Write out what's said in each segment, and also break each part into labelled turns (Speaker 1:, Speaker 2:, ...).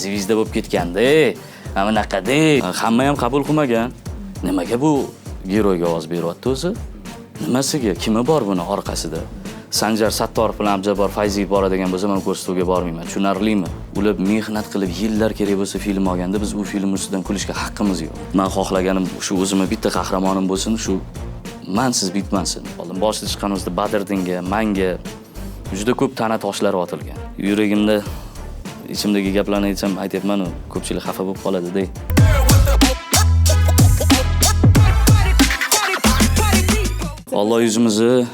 Speaker 1: zvizda bo'lib ketganda, anaqada hamma ham qabul qilmagan. Nimaga bu giroyga ovoz beryapti o'zi? Nimasiga? Kimi bor buni orqasida? Sanjar Sattorov bilan Abjabor Fayziyev boradigan bo'lsa, men ko'rsatuvga bormayman. Tushunarlimi? Ular mehnat qilib yillar kerak bo'lsa film olganda, biz u film ustidan kulishga haqqimiz yo'q. Men xohlaganim shu o'zimga bitta qahramonim bo'lsin, shu mansiz bitmasin. Oldin boshida chiqqanimizda Badriddinga, menga juda ko'p ta'na toshlari otilgan. Yuragimda ichimdagi gaplarni aytsam, aytayapman, ko'pchilik xafa bo'lib qoladi-da. Alloh yuzimizni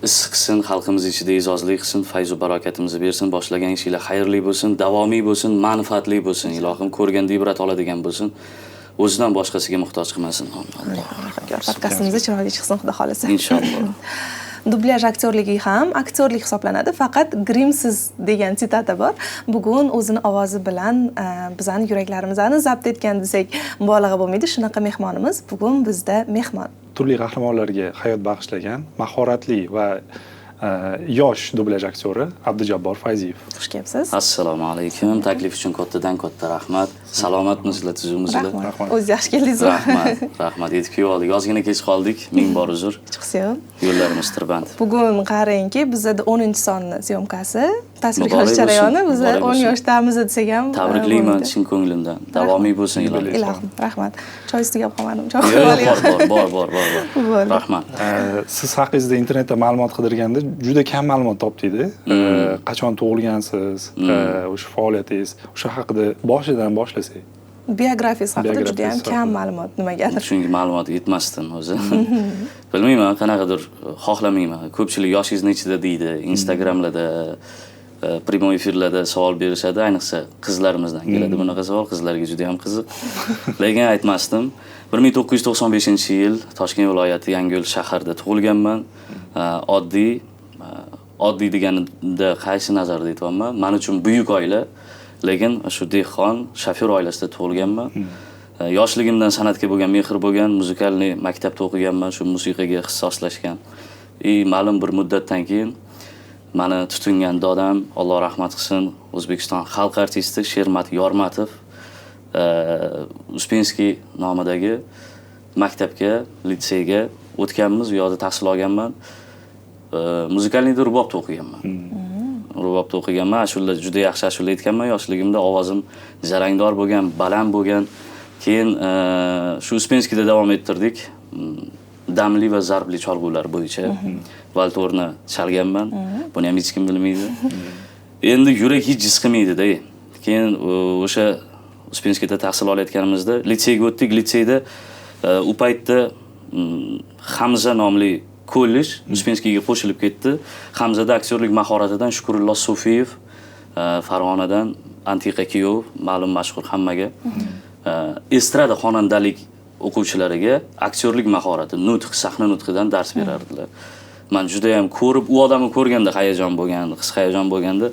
Speaker 1: issiq qilsin, xalqimiz ichida e'zozli qilsin, fayz va barakatimizni bersin, boshlagan ishinglar xayrli bo'lsin, davomiy bo'lsin, manfaatli bo'lsin. Ilohim ko'rganda ibrat oladigan bo'lsin. O'zidan boshqasiga muhtoj qilmasin.
Speaker 2: Podkastimiz chiroyli chiqsin, xudo xolasa.
Speaker 1: Inshaalloh.
Speaker 2: Dublyaj aktyorligi ham aktyorlik hisoblanadi, faqat grimsiz degan sitata bor. Bugun o'zini ovozi bilan bizning yuraklarimizni zabt etgan desak mubolag'a bo'lmaydi. Shunaqa mehmonimiz bugun bizda mehmon.
Speaker 3: Turli qahramonlarga hayot bag'ishlagan mahoratli va yosh dublyaj aktyori Abdujabbor Fayziyev.
Speaker 2: Xush kelibsiz.
Speaker 1: Assalomu alaykum. Taklif uchun kattadan katta rahmat. Salomatmisizlar, tuzumizlar.
Speaker 2: Rahmat. O'zingiz yaxshi keldingiz.
Speaker 1: Rahmat. Yetib keldik. Ozgina kech qoldik. Ming bor uzr.
Speaker 2: Chiqsin.
Speaker 1: Yo'llarimiz tirband.
Speaker 2: Bugun qarangki, bizda 10-sonni syomkasi, tasvirlash jarayoni, biz 10 yoshdamiz desak ham
Speaker 1: tabriklayman chin ko'nglimdan. Davomiy bo'lsin ilohim.
Speaker 2: Ilohim, rahmat. Choy ustiga olib qolmadim. Choy
Speaker 1: bor. Rahmat.
Speaker 3: Siz haqingizda internetda ma'lumot qidirganda juda kam ma'lumot topdik-da. Qachon tug'ilgansiz, o'sha faoliyatingiz, o'sha haqida boshidan boshlasak.
Speaker 2: Biografiyangiz haqida juda ham kam ma'lumot nimagadir.
Speaker 1: Chunki ma'lumot yetmasdim o'zi. Bilmayman, qanaqadir xohlamayman. Ko'pchilik yoshingizni ichida deydi, Instagramlarda, primoy efirlarda savol berishadi, ayniqsa qizlarimizdan keladi bunaqa savol, qizlarga juda ham qiziq. Lekin aytmasdim. 1995-yil Toshkent viloyati Yangiyo'l shaharida tug'ilganman. Oddiy deganida qaysi nazarda aytyapman? Men uchun buyuk oila, lekin shu dehqon, shofyor oilasida tug'ilganman. Yoshligimdan san'atga bo'lgan mehr bo'lgan, muzikalniy maktabda o'qiganman, shu musiqaga ixtisoslashgan. Ma'lum bir muddatdan keyin meni tutingan dodam, Alloh rahmat qilsin, O'zbekiston xalq artisti Shermat Yormatov Uspensky nomidagi maktabga, litseyga o'tganmiz, u yerda tahsil olganman. Muzikalniy rubobda o'qiganman. Rubobda o'qiganman, ashula juda yaxshi ashula aytganman yoshligimda, ovozim jarangdor bo'lgan, baland bo'lgan. Keyin shu Uspenskiyda davom ettirdik. Damli va zarbli cholg'ular bo'yicha valtorni chalganman. Buni ham hech kim bilmaydi. Endi yurak hech his qilmaydi-da. Keyin o'sha Uspenskiyda tahsil olayotganimizda litseyga o'tdik. Litseyda u paytda Hamza nomli kollej Uspenskiyga qo'shilib ketdi. Hamzada aktyorlik mahoratidan Shukurullo Sofiyev, Farg'onadan Antiqa Kiyov, ma'lum mashhur hammaga, estrada xonandalik o'quvchilariga aktyorlik mahorati, nutq, sahna nutqidan dars berardilar. Men juda ham ko'rib, u odamni ko'rganda hayajon bo'lgandi, his hayajon bo'lganda,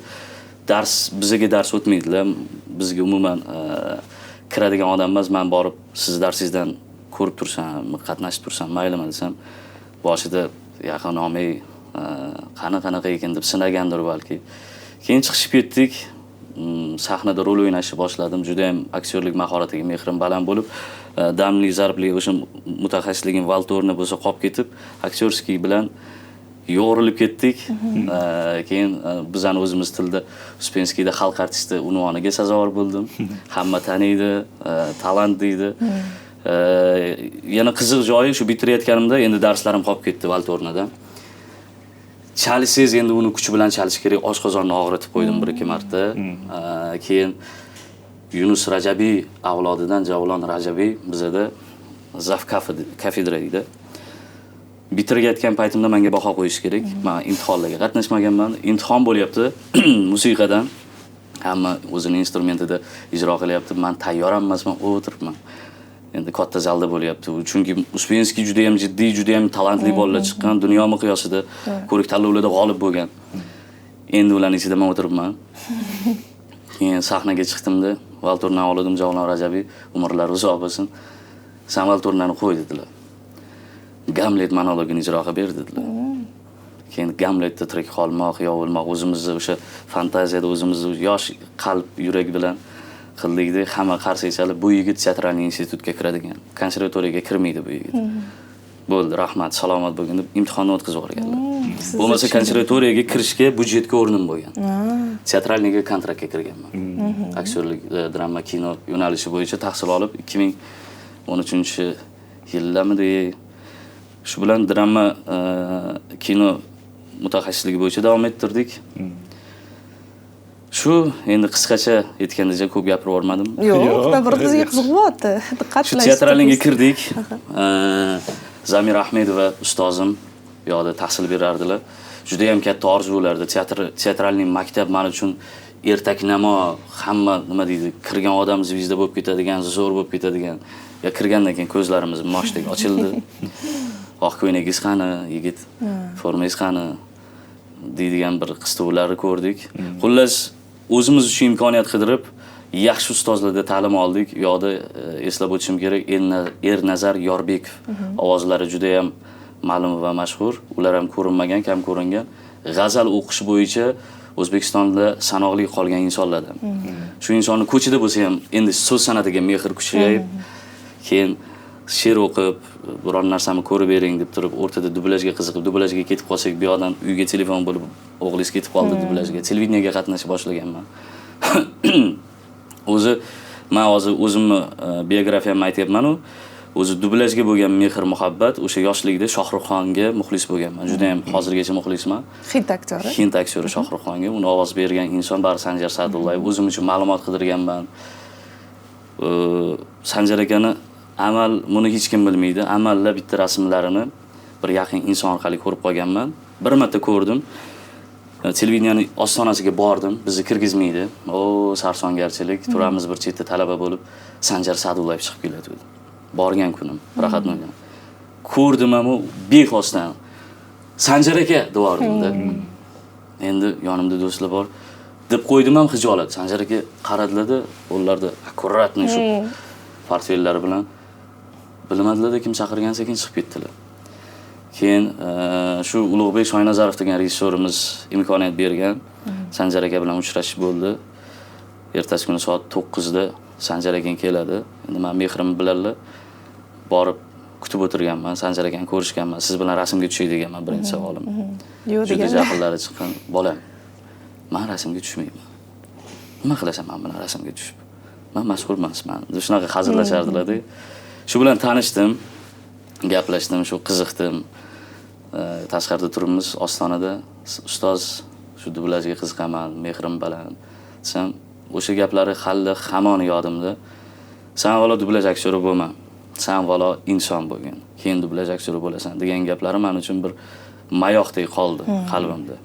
Speaker 1: bizga dars o'tmaydilar. Bizga umuman kiradigan odam emas. Men borib siz darsingizdan ko'rib tursam, qatnashib tursam, maylimi desam, boshida yaqin olmay qanaqa ekan deb sinagandir balki. Keyin chiqib ketdik. Sahnada rol o'ynashni boshladim. Juda ham aktyorlik mahoratiga mehrim baland bo'lib, damli, zarbli o'sha mutaxassisligim valtorni bo'lsa qolib ketib, aktyorskiy bilan yo'rilib ketdik. Keyin bizning o'zimiz tilda Uspenskiyda xalq artisti unvoniga sazovor bo'ldim. Hamma taniydi, talant deydi. Yana qiziq joyi shu bitirayotganimda endi darslarim qolib ketdi valtornadan. Chalsangiz endi uni kuch bilan chalish kerak. Oshqozonni og'ritib qo'ydim 1-2 marta. Keyin Yunus Rajabiy avlodidan Javlon Rajabiy bizada Zaf kafedra edi. Bitirayotgan paytimda menga baho qo'yish kerak. Men imtihonlarga qatnashmaganman. Imtihon bo'lyapti musiqadan. Hamma o'zining instrumentida ijro qilyapti. Men tayyor emasman, o'tiribman. Endi katta zalda bo'lyapti. Chunki Uspensky juda ham jiddiy, juda ham talantli bolalar chiqqan, dunyo miqyosida ko'rik tanlovlarda g'olib bo'lgan. Endi ularning ichida men o'tiribman. Keyin sahnaga chiqdimda, valtorni oldim, Javlon Rajabiy, umrlari uzoq bo'lsin. Sen valtornani qo'y dedilar. Gamlet monologini ijro qilib ber dedilar. keyin Gamletda tirik qolmoq yo o'lmoq, o'zimizni o'sha fantaziyada o'zimizni yosh qalb, yurak bilan qildikda hamma qarshi chalib, bu yigit teatralniy institutga kiradigan, konservatoriyaga kirmaydi bu yigit. Bo'ldi, rahmat, salomat bo'lgin deb imtihonni o'tkazib yuborganlar. Bo'lmasa konservatoriyaga kirishga budjetga o'rnim bo'lgan. Teatralniga kontraktga kirganman. Aktyorlik, drama, kino yo'nalishi bo'yicha tahsil olib 2013-yildamidi shu bilan drama, kino mutaxassisligi bo'yicha davom ettirdik. Shu endi qisqacha aytgandacha ko'p gapirib olmadim.
Speaker 2: Yo'q, bir bizga qiziqyapti. Diqqat
Speaker 1: bilan teatralniga kirdik. Zamir Ahmedova ustozim bu yoqda tahsil berardilar. Juda ham katta orzulardi. Teatralniy maktab men uchun ertaknamo, hamma nima deydi, kirgan odam zvizda bo'lib ketadigan, zo'r bo'lib ketadigan. Ya kirgandan keyin ko'zlarimiz moshdek ochildi. Oq ko'ynagingiz qani, yigit, formangiz qani deydigan bir qistovlarni ko'rdik. Xullas, o'zimiz uchun imkoniyat qidirib, yaxshi ustozlarda ta'lim oldik. U yoqda eslab o'tishim kerak, Ernazar Yorbekov ovozlari juda ham ma'lum va mashhur. Ular ham ko'rinmagan, kam ko'ringan. G'azal o'qish bo'yicha O'zbekistonda sanoqli qolgan insonlardan. Shu insonni ko'chada bo'lsa ham endi so'z san'atiga mehr kuchayib, keyin she'r o'qib, biror narsani ko'rib bering deb turib, o'rtada dublajga qiziqib, dublajga ketib qolsak, bu yoqdan uyga telefon bo'lib, o'g'lingiz ketib qoldi dublajga. Televideniyaga qatnasha boshlaganman. Men hozir o'zimni biografiyamni aytyapman-ku. O'zi dublajga bo'lgan mehr muhabbat o'sha yoshligida Shohruxxonga muxlis bo'lganman. Juda ham hozirgacha muxlisman.
Speaker 2: Hind aktyori.
Speaker 1: Hind aktyori Shohruxxonga uni ovoz bergan inson bari Sanjar Sa'dullayev. O'zim uchun ma'lumot qidirganman. Sanjar akani amal buni hech kim bilmaydi. Amalla bitta rasmlarini bir yaqin inson orqali ko'rib qolganman. Bir marta ko'rdim. Televideniyaning ostonasiga bordim, bizni kirgizmaydi. Sarsongarchilik, turamiz bir chetda talaba bo'lib, Sanjar Sa'dullayev chiqib keladi. Borgan kunim, rohatlangan. Ko'rdim ham bexosdan. Sanjar aka devordim-da. Endi yonimda do'stlar bor. Deb qo'ydim ham xijolat. Sanjar aka qaradilar-da, qo'llarida akkuratni shu portfellari bilan bilmadilar-da, kim chaqirgan sekin chiqib ketdilar. Keyin shu Ulug'bek Shoynazarov degan rejissyorimiz imkoniyat bergan. Sanjar aka bilan uchrashish bo'ldi. Ertasi kuni soat 9 da Sanjar aka keladi. Endi men mehrimni biladilar. Borib kutib o'tirganman. Sanjar akani ko'rishganman. Siz bilan rasmga tushay deganman birinchi savolim.
Speaker 2: Yo'q degan.
Speaker 1: Juda jahllari chiqqan. Bolam, men rasmga tushmayman. Nima qilasan men bilan rasmga tushib? Men mashhur emasman. Shunaqa hazillashardilar-da. Shu bilan tanishdim. Gaplashdim, shu qiziqdim. Tashqarida turibmiz ostonada. Ustoz, shu dublajga qiziqaman, mehrim baland. Desam, o'sha gaplari hali hamon yodimda. Sen avvalo dublaj aktyori bo'lma. Sen avvalo inson bo'lgin. Keyin dublaj aktyori bo'lasan degan gaplari men uchun bir mayoqdek qoldi qalbimda.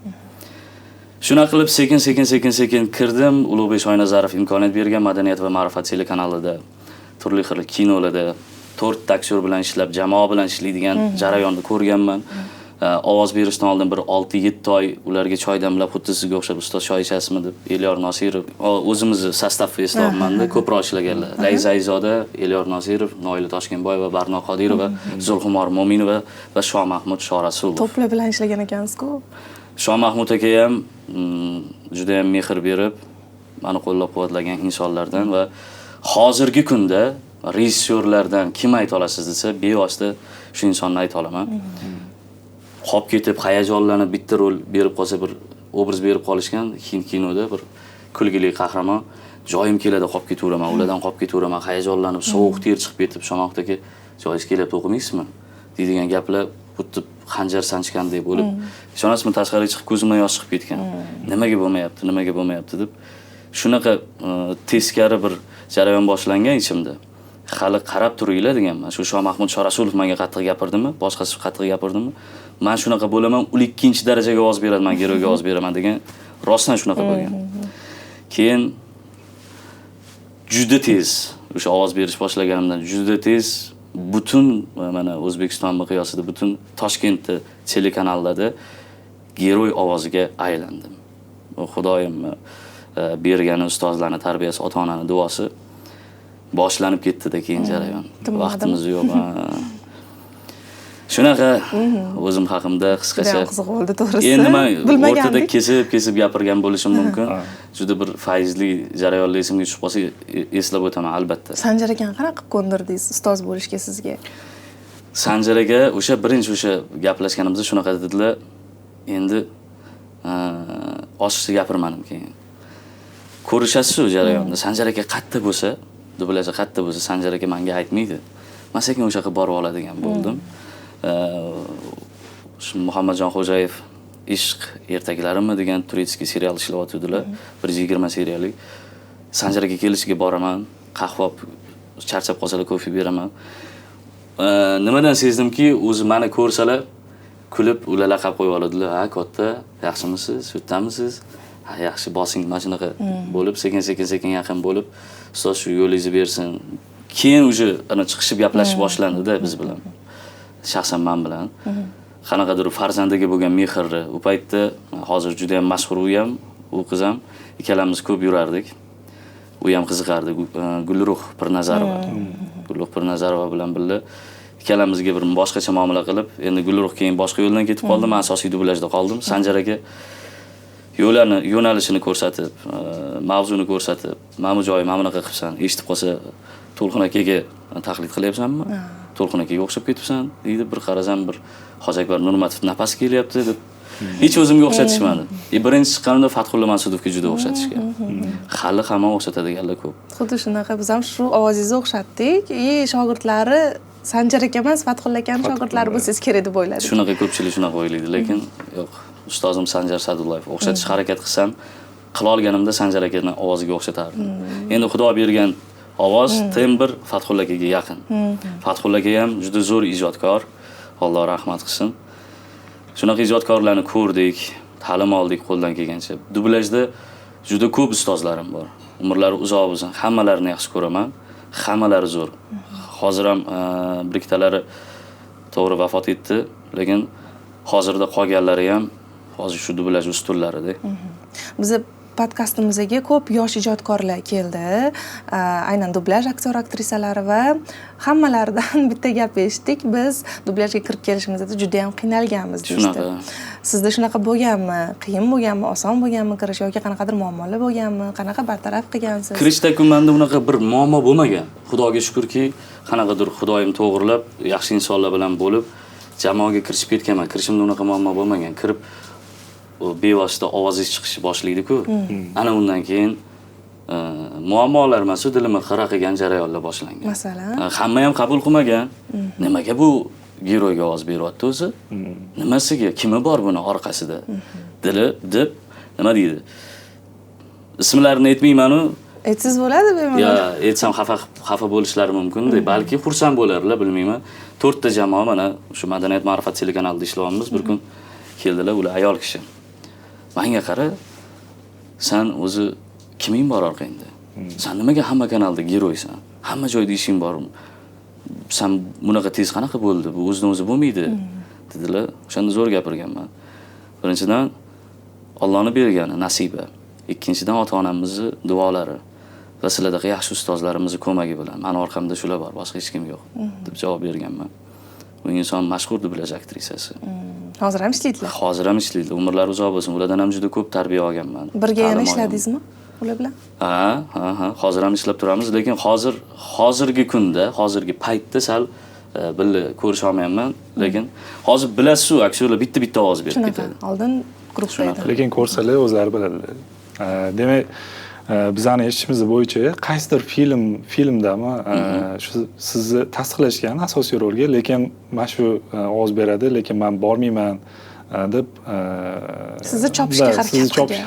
Speaker 1: Shuna qilib sekin kirdim. Ulug'bek Shoynazarov imkoniyat bergan Madaniyat va ma'rifat telekanalida turli xil kinolarda 4 aktyor bilan ishlab, jamoa bilan ishlaydigan jarayonni ko'rganman. Ovoz berishdan oldin bir 6-7 oy ularga choy damlab, xuddi sizga o'xshab ustoz choy ichasizmi deb Elyor Nosirov, o'zimizni sostavda eslabmanda ko'proq ishlaganlar. Raiza Ayzoda, Elyor Nosirov, Noila Toshkentboyeva, Barno Qodirova, Zulxumor Mo'minova va Shoh Mahmud Shorasulov.
Speaker 2: To'plar bilan ishlagan ekansiz-ku.
Speaker 1: Shoh Mahmud aka ham juda ham mehr berib, meni qo'llab-quvvatlagan insonlardan va hozirgi kunda rejissyorlardan kim ayta olasiz desa, bevosita shu insonni ayta olaman. Qolib ketib, hayajonlanib bitta rol berib qolsa, bir obraz berib qolishgan Hind kinoda bir kulgili qahramon, joyim keladi qolib ketaveraman, ulardan qolib ketaveraman, hayajonlanib, sovuq ter chiqib ketib, Shomoq aka, joyingiz kelyapti, o'qimaysizmi? deydigan gaplar xuddi xanjar sanchgandek bo'lib, ishonasizmi, tashqariga chiqib ko'zimdan yosh chiqib ketgan. Nimaga bo'lmayapti deb shunaqa teskari bir jarayon boshlangan ichimda. Hali qarab turinglar deganman. Shu Shoh Mahmud Shorasulov menga qattiq gapirdimi? Boshqasi qattiq gapirdimi? Men shunaqa bo'laman, u ikkinchi darajaga ovoz beradi, men geroyga ovoz beraman degan rostdan shunaqa bo'lgan. Keyin juda tez o'sha ovoz berish boshlaganimdan juda tez butun mana O'zbekiston miqyosida butun Toshkentda telekanallarda geroy ovoziga aylandim. Xudoyim bergan ustozlarning tarbiyasi, ota-onaning duosi boshlanib ketdi-da keyin jarayon. Vaqtimiz yo'q. Shunaqa o'zim haqimda qisqacha.
Speaker 2: Juda qiziq bo'ldi to'g'risi.
Speaker 1: Endi men o'rtada
Speaker 2: Bilmagandik.
Speaker 1: kesib gapirgan bo'lishim mumkin. Juda bir fayzli jarayonlar esimga tushib qolsa eslab o'taman albatta.
Speaker 2: Sanjar akani qanaqa qilib ko'ndirdingiz ustoz bo'lishga sizga?
Speaker 1: Sanjar aka birinchi gaplashganimizda shunaqa dedilar. Endi ochiqcha gapirmadim keyin. Ko'rishasiz shu jarayonda. Sanjar aka qatta bo'lsa, dublyaj qatta bo'lsa Sanjar aka menga aytmaydi. Men sekin o'sha yoqqa borib oladigan bo'ldim. Muhammadjon Xo'jayev Ishq ertaklarimi degan turistskiy serial ishlayotgandilar. 120 seriyalik. Sanjar aka kelishiga boraman, qahva charchab qolsalar kofe beraman. Nimadan sezdimki, o'zi meni ko'rsalar kulib ular laqab qo'yib oladilar. Ha, katta, yaxshimisiz? Sutdamisiz? Ha, yaxshi, bosing, mana shunaqa bo'lib, sekin yaqin bo'lib, ustoz shu yo'lingizni bersin. Keyin ana chiqishib gaplashib boshlandida biz bilan. Shaxsan men bilan. Qanaqadir farzandiga bo'lgan mehrni u paytda hozir juda ham mashhur u ham, u qiz ham ikkalamiz ko'p yurardik. U ham qiziqardi. Gulruh Pirnazarova. Gulruh Pirnazarova bilan birga ikkalamizga bir boshqacha muomala qilib, endi Gulruh keyin boshqa yo'ldan ketib qoldi, men asosiy dublyajda qoldim. Sanjar aka yo'nalishini ko'rsatib, mavzuni ko'rsatib, mana bu joyi mana bunaqa qilibsan, eshitib qolsa To'lqin akaga taqlid qilyapsanmi? To'lqin akaga o'xshab ketibsan deydi. Bir qarasam bir Hoji Akbar Nurmatov nafasi kelyapti deb hech o'zimga o'xshatishmadi. Birinchi chiqqanimda Fathulla Mansudovga juda o'xshatishgan. Hali hamon o'xshatadiganlar ko'p.
Speaker 2: Xuddi shunaqa biz ham shu ovozingizni o'xshatdik. Shogirdlari Sanjar aka emas, Fathulla akaning shogirdlari bo'lsangiz kerak deb o'yladik.
Speaker 1: Shunaqa ko'pchilik shunaqa o'ylaydi, lekin yo'q. Ustozim Sanjar Sadullayev o'xshatish harakat qilsam, qila olganimda Sanjar akaning ovoziga o'xshatardim. Endi Xudo bergan ovoz tembr Fathulla akaga yaqin. Fathulla aka ham juda zo'r ijodkor. Alloh rahmat qilsin. Shunaqa ijodkorlarni ko'rdik, ta'lim oldik qo'ldan kelgancha. Dublyajda juda ko'p ustozlarim bor. Umrlari uzoq bo'lsin. Hammalarini yaxshi ko'raman. Hammalari zo'r. Hozir ham bir ikkitalari to'g'ri vafot etdi, lekin hozirda qolganlari ham hozir shu dublyaj ustunlarida.
Speaker 2: Biz podkastimizga ko'p yosh ijodkorlar keldi. Aynan dublyaj aktyor aktrisalari va hammalaridan bitta gap eshitdik. Biz dublyajga kirib kelishimizda juda ham qiynalganmiz deydi. Sizda shunaqa bo'lganmi? Qiyin bo'lganmi? Oson bo'lganmi kirish yoki qanaqadir muammolar bo'lganmi? Qanaqa bartaraf qilgansiz?
Speaker 1: Kirishda menda unaqa bir muammo bo'lmagan. Xudoga shukrki, qanaqadir Xudoyim to'g'rilab, yaxshi insonlar bilan bo'lib jamoaga kirishib ketganman. Kirishimda unaqa muammo bo'lmagan. Kirib bevosita ovozingiz chiqishi boshlaydi-ku. Ana undan keyin muammolar emas, dilimni xira qilgan jarayonlar boshlangan.
Speaker 2: Masalan,
Speaker 1: hamma ham qabul qilmagan. Nimaga bu giroyga ovoz beryapti o'zi? Nimasiga? Kimi bor buni orqasida? Deb nima deydi? Ismlarini aytmayman-u.
Speaker 2: Aytsiz bo'ladi bemalol.
Speaker 1: Ya, aytsam xafa bo'lishlari mumkin-da, balki xursand bo'larlar, bilmayman. 4 ta jamoa mana shu Madaniyat ma'rifat telekanalida ishlayapmiz. Bir kun keldilar, ular ayol kishi. Menga qara, sen o'zi kiming bor orqangda? Sen nimaga hamma kanalda giroysan? Hamma joyda ishing bor. Sen bunaqa tez qanaqa bo'ldi? Bu o'zidan o'zi bo'lmaydi, dedilar. O'shanda zo'r gapirganman. Birinchidan Allohning bergani nasiba. Ikkinchidan ota-onamizning duolari va sizlardagi yaxshi ustozlarimizning ko'magi bilan meni orqamda shular bor, boshqa hech kim yo'q, deb javob berganman. Bu inson mashhur dublyaj aktrisasi.
Speaker 2: Hozir ham ishlaydilar.
Speaker 1: Hozir ham ishlaydi. Umrlari uzoq bo'lsin. Ulardan ham juda ko'p tarbiya olganman.
Speaker 2: Birga yana ishladingizmi ular bilan?
Speaker 1: Ha. Hozir ham ishlab turamiz, lekin hozirgi kunda, hozirgi paytda sal birga ko'risha olmayapman, lekin hozir bilasiz-ku, aktyorlar bitta ovoz berib ketadi.
Speaker 2: Oldin guruhda edi.
Speaker 3: Lekin ko'rsalar o'zlari biladilar. Demak, bizning eshitishimiz bo'yicha qaysidir filmdami shu sizni tasdiqlashgan asosiy rolga, lekin men shu ovoz beradi, lekin men bormayman deb
Speaker 2: sizni chopishga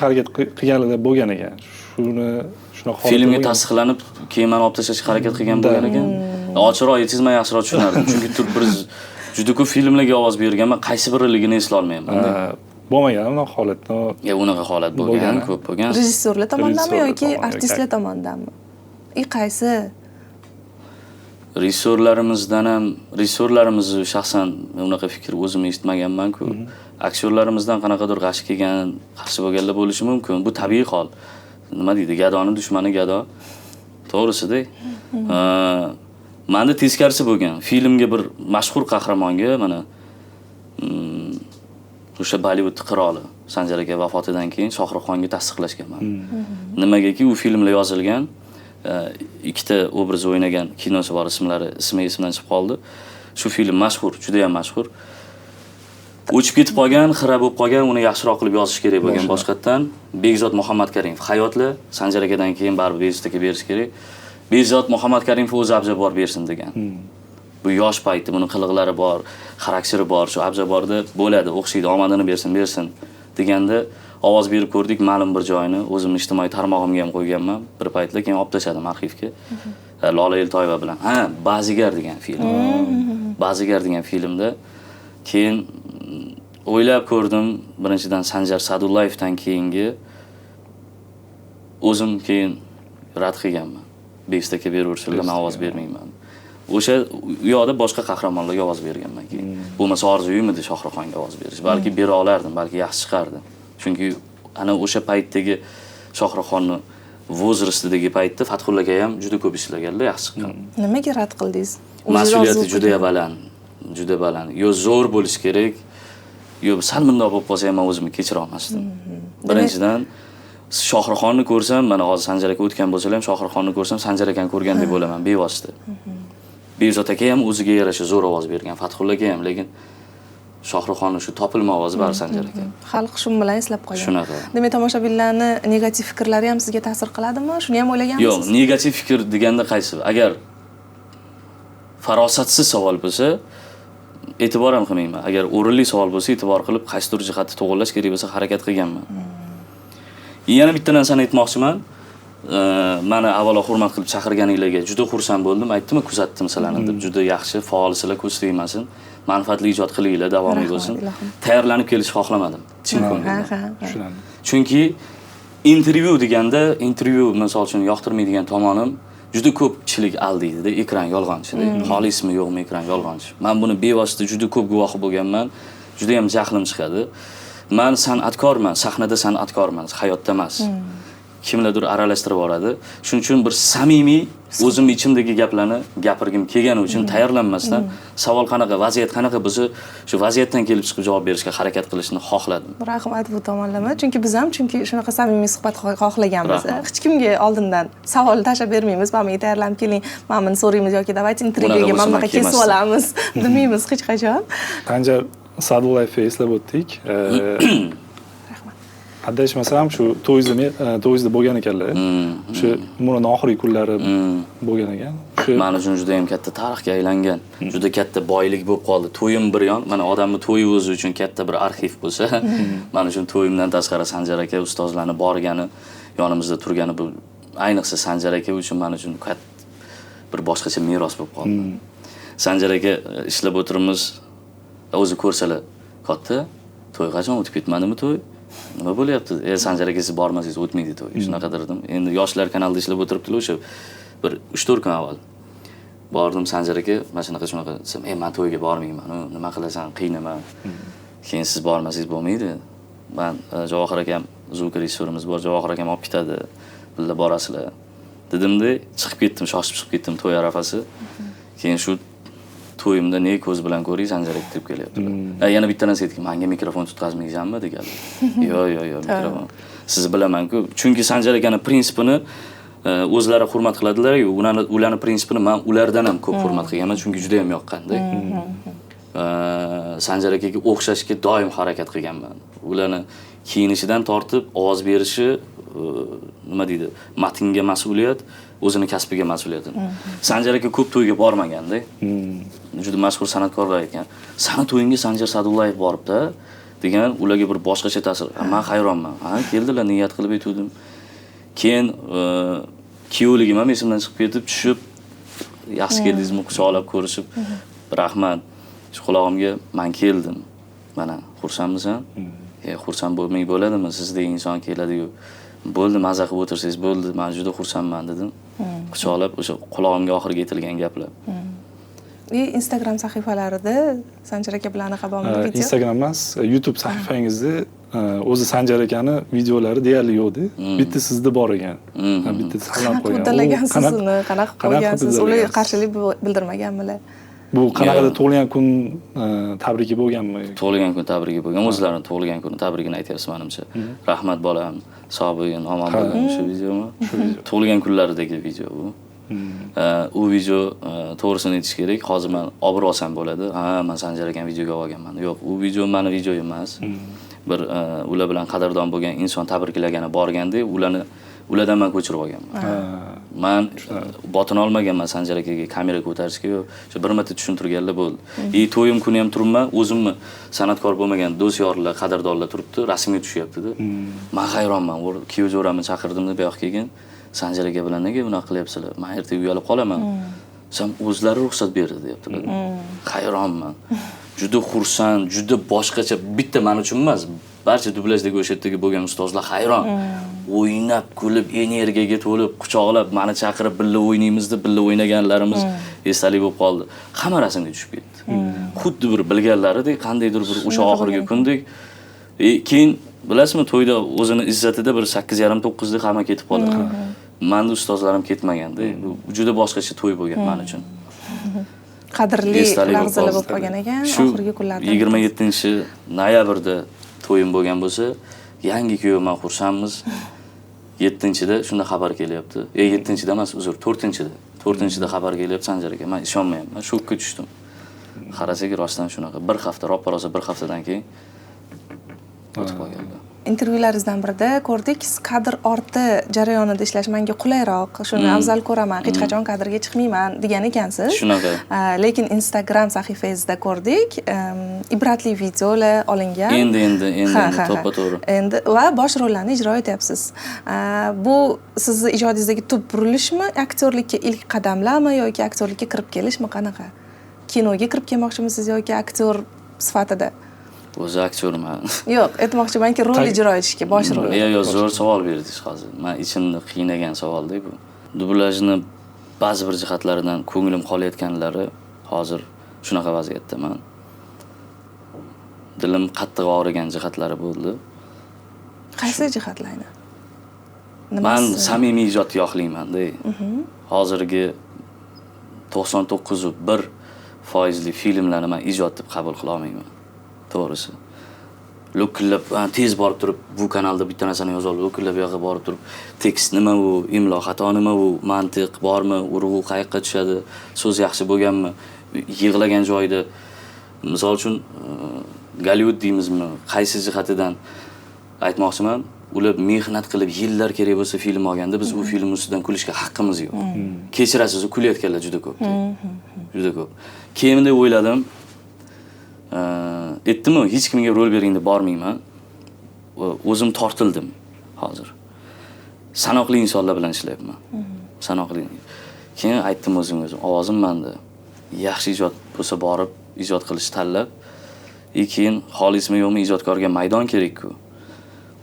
Speaker 3: harakat qilganlar bo'lgan ekan. Shuni
Speaker 1: filmga tasdiqlanib, keyin meni olib tashlashga harakat qilgan bo'lgan ekan. Ochiqroq aytsangiz men yaxshiroq tushunardim. Chunki biz juda ko'p filmlarga ovoz berganman, qaysi biriligini eslay olmayman.
Speaker 3: Bo'lmagan unaqa holatda.
Speaker 1: Unaqa holat bo'lgan, ko'p bo'lgan.
Speaker 2: Rejissyorlar tomonidanmi yoki artistlar tomonidanmi? Qaysi?
Speaker 1: Rejissyorlarimiz shaxsan unaqa fikr o'zim eshitmaganman-ku. Aktyorlarimizdan qanaqadir g'ashi kelgan, qarshi bo'lganlar bo'lishi mumkin. Bu tabiiy hol. Nima deydi? Gadoning dushmani gado. To'g'risida. Menda teskarisi bo'lgan. Filmga bir mashhur qahramonga mana o'sha Bollivud qiroli Sanjar aka vafotidan keyin Shohruxxonga tasdiqlashganman. Nimagaki u filmlar yozilgan, ikkita obraz o'ynagan kinosi bor, ismi esimdan chiqib qoldi. Shu film mashhur, juda ham mashhur. O'chib ketib qolgan, xira bo'lib qolgan, uni yaxshiroq qilib yozish kerak bo'lgan boshqatdan. Bekzod Muhammad Karimov hayotli, Sanjar akadan keyin baribir Bekzod aka berish kerak. Bekzod Muhammad Karimov o'zi abjabor bersin degan. Bu yosh payti, buni qiliqlari bor, xarakteri bor, shu abjaborda bo'ladi, o'xshaydi, omadini bersin deganda ovoz berib ko'rdik, ma'lum bir joyini o'zim ijtimoiy tarmog'imga ham qo'yganman. Bir paytlar keyin olib tashladim arxivga. Lola Eltoyeva bilan. Ba'zigar degan film. Ba'zigar degan filmda keyin o'ylab ko'rdim, birinchidan Sanjar Sadullayevdan keyingi o'zim keyin rad qilganman. Bekzod aka beraversinlar, men ovoz bermayman. O'sha u yoqda boshqa qahramonlarga ovoz berganman keyin. Bo'lmasa orzuyim edi Shohruxxonga ovoz berish. Balki bera olardim, balki yaxshi chiqardi. Chunki ana o'sha paytdagi Shohruxxonni vozrastidagi paytda Fatxulla aka ham juda ko'p ishlaganlar, yaxshi chiqqan.
Speaker 2: Nimaga rad qildingiz?
Speaker 1: Mas'uliyati juda baland, juda baland. Yo zo'r bo'lish kerak, yo sal bundoq bo'lib qolsa ham men o'zimni kechira olmasdim. Birinchidan Shohruxxonni ko'rsam, mana hozir Sanjar aka o'tgan bo'lsa ham Shohruxxonni ko'rsam Sanjar akani ko'rgandek bo'laman bevosita. Bekzod aka ham o'ziga yarasha zo'r ovoz bergan, Fatxulla aka ham, lekin Shohruxxonni shu topilma ovozi bor Sanjar aka.
Speaker 2: Xalq shu bilan eslab qolgan.
Speaker 1: Shunaqa.
Speaker 2: Demak, tomoshabinlarni negativ fikrlari ham sizga ta'sir qiladimi? Shuni ham o'ylaganmisiz?
Speaker 1: Yo'q, negativ fikr deganda qaysi? Agar farosatsiz savol bo'lsa, e'tibor ham qilmayman. Agar o'rinli savol bo'lsa, e'tibor qilib, qaysidir jihatda to'g'rilash kerak bo'lsa, harakat qilganman. Yana bitta narsani aytmoqchiman. Meni avvalo hurmat qilib chaqirganingizga juda xursand bo'ldim. Aytdim-ku, kuzatdim sizlarni deb. Juda yaxshi, faolsizlar, ko'z tegmasin. Manfaatli ijod qilinglar, davomiy bo'lsin. Tayyorlanib kelishni xohlamadim. Chin ko'ngildan. Chunki intervyu deganda, intervyu misol uchun yoqtirmaydigan tomonim juda ko'pchilik aldaydi-da, ekran yolg'onchi-da. Xolismi yo'qmi ekran yolg'onchi. Men buni bevosita juda ko'p guvohi bo'lganman. Juda ham jahlim chiqadi. Men san'atkorman, sahnada san'atkorman, hayotda emas. Kimlardir aralashtirib boradi. Shuning uchun bir samimiy o'zim ichimdagi gaplarni gapirgim kelgani uchun tayyorlanmasdan savol qanaqa, vaziyat qanaqa bo'lsa, shu vaziyatdan kelib chiqib javob berishga harakat qilishni xohladim.
Speaker 2: Rahmat bu tomonlama. Chunki biz ham shunaqa samimiy suhbat xohlaganmiz. Hech kimga oldindan savol tashlab bermaymiz. Menga tayyorlanib keling, men buni so'raymiz yoki davaychi intervyuga mana bunaqa kesib olamiz demaymiz hech qachon.
Speaker 3: Sanjar Sadullayevni eslab o'tdik. Adashmasam shu to'yizda bo'lgan ekanlar. Shu umrining oxirgi kunlari bo'lgan ekan.
Speaker 1: Men uchun juda ham katta tarixga aylangan, juda katta boylik bo'lib qoldi. To'yim bir yon, mana odamning to'yi o'zi uchun katta bir arxiv bo'lsa, men uchun to'yimdan tashqari Sanjar aka ustozlarning borgani, yonimizda turgani bu ayniqsa Sanjar aka uchun men uchun bir boshqacha meros bo'lib qoldi. Sanjar aka ishlab o'tirimiz, o'zi ko'rsalar katta, to'y qachon o'tib ketmadimi to'y? Nima bo'lyapti? Sanjar aka siz bormasangiz o'tmaydi to'y. Shunaqa derdim. Endi yoshlar kanalida ishlab o'tiribdilar o'sha bir 3-4 kun avval. Bordim Sanjar aka, mana shunaqa desam, men to'yga bormayman. Nima qilasan? Qiynaman. Keyin siz bormasangiz bo'lmaydi. Men Javohir akam zvuk rejissyorimiz bor, Javohir akam olib ketadi. Birga borasizlar. Dedimda, chiqib ketdim, shoshib chiqib ketdim to'y arafasi. Keyin shu to'yimda ne ko'z bilan ko'ring Sanjar aka kirib kelyaptilar. Yana bitta narsa aytdim, menga mikrofon tutqazmaysanmi deganlar. Yo'q, mikrofon. Siz bilaman-ku, chunki Sanjar akaning prinsipini o'zlari hurmat qiladilar-yu, ularning prinsipini men ulardan ham ko'p hurmat qilganman, chunki juda ham yoqqanda. Sanjar akaga o'xshashga doim harakat qilganman. Ularni kiyinishidan tortib ovoz berishi, nima deydi, matnga mas'uliyat, o'zini kasbiga mas'uliyatini. Sanjar aka ko'p to'yga bormaganda. Juda mashhur san'atkorlar aytgan. Sani to'yingga Sanjar Sadullayev boribdi degan ularga bir boshqacha ta'sir. Men hayronman. Keldilar, niyat qilib aytdim. Keyin kiyovligim ham esimdan chiqib ketib, tushib, yaxshi keldingizmi, quchoqlab ko'rishib, rahmat. Shu qulog'imga men keldim. Mana, xursandmisan? Xursand bo'lmay bo'ladimi? Sizdek inson keladi-yu. Bo'ldi, maza qilib o'tirsangiz bo'ldi, men juda xursandman dedim. Quchoqlab o'sha qulog'imga oxirgi aytilgan gaplar.
Speaker 2: Instagram sahifalarida Sanjar aka bilan anaqa bormi video?
Speaker 3: Instagram emas, YouTube sahifangizda o'zi Sanjar akani videolari deyarli yo'qdi. Bitta sizda bor ekan. Bitta saqlab qo'ygan.
Speaker 2: Uddalagansiz uni, qanaqa qo'ygansiz? Ular qarshilik bildirmaganmilar?
Speaker 3: Bu qanaqadir tug'ilgan kun tabriki bo'lganmi?
Speaker 1: Tug'ilgan kun tabrigi bo'lgan. O'zlarining tug'ilgan kuni tabrigini aytyapsiz menimcha. Rahmat bolam, sog' bo'lgin, omon bo'lgin shu videomi? Tug'ilgan kunlaridagi video bu. U video to'g'risini aytish kerak. Hozir men olib olsam bo'ladi. Ha, men Sanjar aka videoga olganman. Yo'q, u video meni videom emas. Bir ular bilan qadrdon bo'lgan inson tabriklagani borganda, ulardan men ko'chirib olganman. Men botini olmaganman Sanjar akaga kamera ko'tarishga, shu bir marta tushuntirganlar bo'ldi. To'yim kuni ham turibman, o'zimni san'atkor bo'lmagan do'st-yorlar, qadrdonlar turibdi, rasmga tushyapti-da. Men hayronman. Kuyovjo'ramni chaqirdim-da, bu yoqqa kelgin. Sanjar aka bilan nega bunaqa qilyapsizlar? Men ertaga uyalib qolaman. Sen o'zlari ruxsat berdi, deyaptilar. Hayronman. Juda xursand, juda boshqacha, bitta men uchun emas, barcha dublajdagi o'sha yerdagi bo'lgan ustozlar hayron. O'ynab, kulib, energiyaga to'lib, quchoqlab, meni chaqirib birga o'ynaymiz deb, birga o'ynaganlarimiz esdalik bo'lib qoldi. Hamma rasmga tushib ketdi. Xuddi bir bilganlaridek, qandaydir bir o'sha oxirgi kundek. Keyin bilasizmi, to'yda o'zini izzatida bir 8:30-9 da hamma ketib qoldi. Menda ustozlarim ketmaganda, juda boshqacha to'y bo'lgan men uchun.
Speaker 2: Qadrli lahzalar bo'lib qolgan ekan oxirgi kunlarda.
Speaker 1: 27-noyabrda to'yim bo'lgan bo'lsa, yangi kuyovman xursandmiz. 7-da shunda xabar kelyapti. 7-da emas, uzr, 4-da. 4-da xabar kelyapti Sanjar aka. Men ishonmayapman, shokka tushdim. Qarasak rostdan shunaqa. Bir hafta, roppa-rosa bir haftadan keyin o'tib qolganlar.
Speaker 2: Intervyularingizdan birida ko'rdik, kadr orti jarayonida ishlash menga qulayroq, shuni afzal ko'raman, hech qachon kadrga chiqmayman degan ekansiz.
Speaker 1: Shunaqa.
Speaker 2: Lekin Instagram sahifangizda ko'rdik, ibratli videolar olingan.
Speaker 1: Endi to'ppa-to'g'ri.
Speaker 2: Endi va bosh rollarni ijro etyapsiz. Bu sizning ijodingizdagi tub burilishmi, aktyorlikka ilk qadamlarmi yoki aktyorlikka kirib kelishmi, qanaqa? Kinoga kirib kelmoqchimisiz yoki aktyor sifatida?
Speaker 1: O'zi aktyorman.
Speaker 2: Yo'q, aytmoqchimanki, rol ijro etishga, bosh rol.
Speaker 1: Yo'q, zo'r savol berdingiz hozir. Men ichimni qiynagan savol-da bu. Dublajni ba'zi bir jihatlaridan ko'nglim qolayotganlari hozir shunaqa vaziyatdaman. Dilim qattiq og'rigan jihatlari bo'ldi.
Speaker 2: Qaysi jihatlarni?
Speaker 1: Men samimiy ijodga yoqlayman-da. Hozirgi 99.1% filmlarni men ijod deb qabul qila olmayman. To'g'risi. Lo'killab, tez borib turib, bu kanalda bitta narsani yoza olib, lo'killab bu yoqqa borib turib, tekst nima bu, imlo xato nima bu, mantiq bormi, urg'u qayoqqa tushadi, so'z yaxshi bo'lganmi, yig'lagan joyida, misol uchun Gollivud deymizmi, qaysi jihatidan aytmoqchiman, ular mehnat qilib yillar kerak bo'lsa film olganda, biz u film ustidan kulishga haqqimiz yo'q. Kechirasiz, kulayotganlar juda ko'p. Juda ko'p. Keyin deb o'yladim, aytdim-ku, hech kimga rol bering deb bormayman. O'zim tortildim hozir. Sanoqli insonlar bilan ishlayapman. Sanoqli. Keyin aytdim o'zimga, ovozim menda. Yaxshi ijod bo'lsa borib ijod qilish tanlab, keyin xolismi yo'qmi ijodkorga maydon kerak-ku.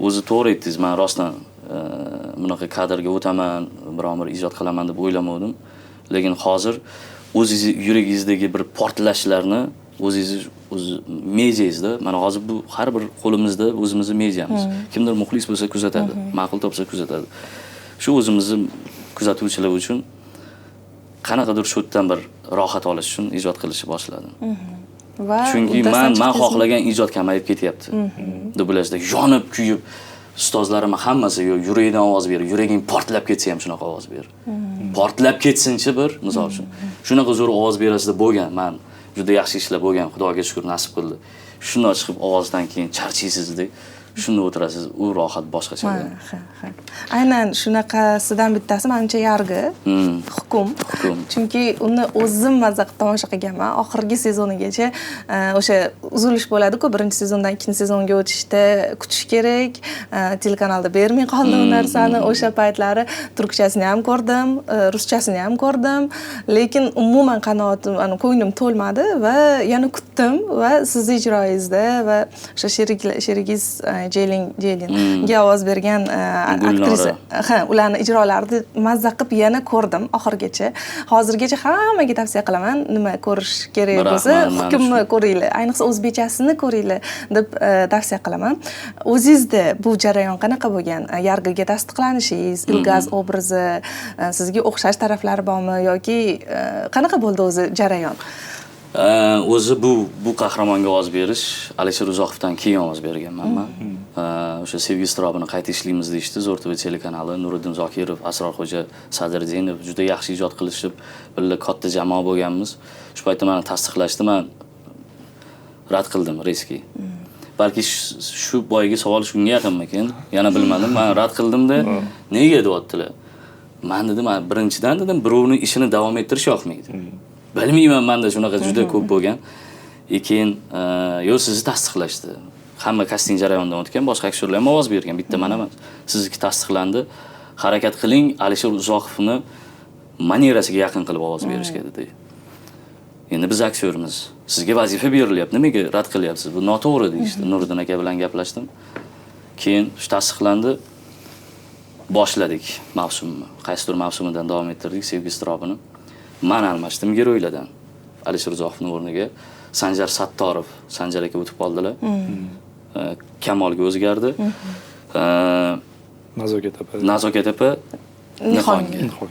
Speaker 1: O'zi to'g'ri aytdingiz, men rostdan bunaqa kadrga o'taman, biror bir ijod qilaman deb o'ylamadim. Lekin hozir o'zingiz yuragingizdagi bir portlashlarni o'zingiz mediyangizda, mana hozir bu har bir qo'limizda o'zimizni mediyamiz. Kimdir muxlis bo'lsa kuzatadi, ma'qul topsa kuzatadi. Shu o'zimizni kuzatuvchilar uchun qanaqadir shu yerdan bir rohat olish uchun ijod qilishni boshladim.
Speaker 2: Va
Speaker 1: chunki men xohlagan ijod kamayib ketyapti. Dublajda yonib, kuyib, ustozlarim hammasi yuragidan ovoz ber, yuraging portlab ketsa ham shunaqa ovoz ber. Portlab ketsinchi bir, misol uchun. Shunaqa zo'r ovoz berasizda bo'lgan, men juda yaxshi ishlar bo'lgan, Xudoga shukr nasib qildi. Shunday chiqib ovozdan keyin charchaysiz-da, shunda o'tirasiz, u rohat boshqacha.
Speaker 2: Aynan shunaqasidan bittasi menimcha Yargi, Hukm. Chunki uni o'zim mazza qilib tomosha qilganman. Oxirgi sezonigacha o'sha uzilish bo'ladi-ku, birinchi sezondan ikkinchi sezonga o'tishda kutish kerak. Telekanalda bermay qoldi u narsani. O'sha paytlari turkchasini ham ko'rdim, ruschasini ham ko'rdim, lekin umuman qanoatim, ko'nglim to'lmadi va yana kutdim va siz ijroyingizda va o'sha sherigingiz Jelinga ovoz bergan aktrisa, ularni ijrolarini mazza qilib yana ko'rdim oxirgacha. Hozirgacha hammaga tavsiya qilaman, nima ko'rish kerak bo'lsa, Hukmni ko'ringlar, ayniqsa o'zbekchasini ko'ringlar deb tavsiya qilaman. O'zingizda bu jarayon qanaqa bo'lgan? Yargiga tasdiqlanishingiz, Ilgaz obrazi sizga o'xshash taraflari bormi yoki qanaqa bo'ldi o'zi jarayon?
Speaker 1: O'zi bu qahramonga ovoz berish Alisher Uzoqovdan keyin ovoz berganman men. O'sha Sevgi iztirobini qayta ishlaymiz deyishdi. Zo'r TV telekanali, Nuriddin Zokirov, Asrorxo'ja Sadriddinov juda yaxshi ijod qilishib, birga katta jamoa bo'lganmiz. Shu paytda meni tasdiqlashdi, men rad qildim reski. Balki shu boyagi savol shunga yaqinmikin, yana bilmadim. Men rad qildimda, nega deyaptilar? Men dedim, birinchidan dedim, birovning ishini davom ettirish yoqmaydi. Bilmayman, menda shunaqa juda ko'p bo'lgan. Keyin yo'q, sizni tasdiqlashdi. Hamma kasting jarayonidan o'tgan, boshqa aktyorlar ham ovoz bergan, bitta men emas. Sizniki tasdiqlandi. Harakat qiling, Alisher Uzoqovni manierasiga yaqin qilib ovoz berishga dedi. Endi biz aktyorimiz. Sizga vazifa berilyapti, nimaga rad qilyapsiz? Bu noto'g'ri deyishdi. Nuriddin aka bilan gaplashdim. Keyin tasdiqlandi. Boshladik mavsumni. Qaysidir mavsumidan davom ettirdik Sevgi iztirobini. Men almashdim geroylardan. Alisher Uzoqovning o'rniga Sanjar Sattorov, Sanjar aka o'tib qoldilar. Kamolga o'zgardi. Nazokat opa Nihonga.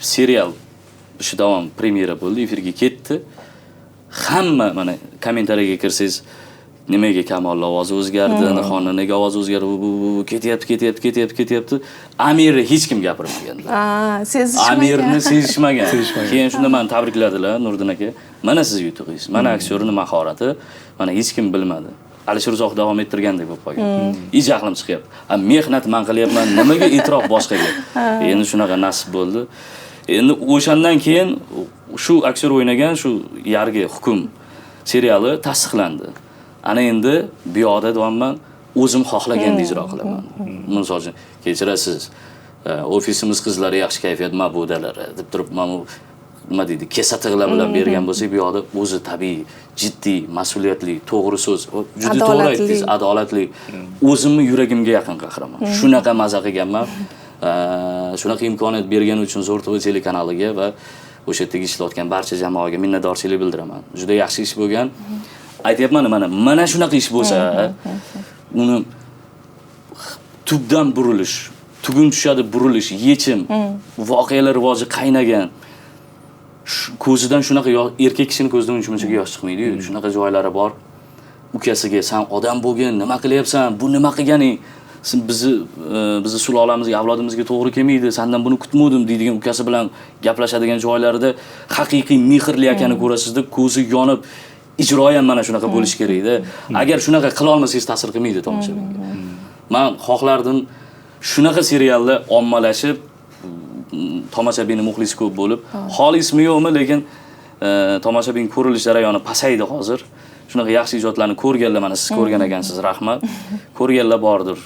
Speaker 1: Serial shu davom premyera bo'ldi, efirga ketdi. Hamma mana kommentariyaga kirsangiz, nimaga Kamolning ovozi o'zgardi, Nihonning nega ovozi o'zgardi, bu ketyapti. Amirni hech kim gapirmaganlar. Amirni sezishmagan. Keyin shunda meni tabrikladilar Nuriddin aka. Mana siz yutug'ingiz, mana aktyorning mahorati, mana hech kim bilmadi. Alisher Uzoqov davom ettirgandek bo'lib qolgan. Jahlim chiqyapti. Mehnat men qilyapman, nimaga e'tirof boshqaga? Endi shunaqa nasib bo'ldi. Endi o'shandan keyin shu aktyor o'ynagan shu Yargi hukm seriali tasdiqlandi. Ana endi bu yoqda deyapman, o'zim xohlaganda ijro qilaman. Misol uchun, kechirasiz, ofisimiz qizlari yaxshi kayfiyat mabudalari deb turib, mana nima deydi, kesatig'lar bilan bergan bo'lsak, bu yoqda o'zi tabiiy, jiddiy, mas'uliyatli, to'g'ri so'z, juda to'g'ri aytdingiz, adolatli, o'zimni yuragimga yaqin qahramon. Shunaqa maza qilganman. Shunaqa imkoniyat bergani uchun Zo'r TV telekanaliga va o'sha yerdagi ishlayotgan barcha jamoaga minnatdorchilik bildiraman. Juda yaxshi ish bo'lgan. Aytayapman, mana shunaqa ish bo'lsa, uni tubdan burilish, tugun tushadi burilish, yechim, voqealar rivoji qaynagan. Ko'zidan shunaqa erkak kishining ko'zidan uncha-munchaga yosh chiqmaydi-yu. Shunaqa joylari bor. Ukasiga "Sen odam bo'lgin, nima qilyapsan? Bu nima qilganing? Bizni sulolamizga, avlodimizga to'g'ri kelmaydi. Sendan buni kutmadim" deydigan ukasi bilan gaplashadigan joylarida haqiqiy mehrli akani ko'rasizda, ko'zi yonib, ijroyan mana shunaqa bo'lish kerak-da. Agar shunaqa qila olmasangiz ta'sir qilmaydi tomoshabinga. Men xohlardim shunaqa seriallar ommalashib, tomoshabin muxlisi ko'p bo'lib, xolismi yo'qmi, lekin tomoshabin ko'rilish jarayoni pasaydi hozir. Shunaqa yaxshi ijodlarni ko'rganlar, mana siz ko'rgan ekansiz, rahmat. Ko'rganlar bordir.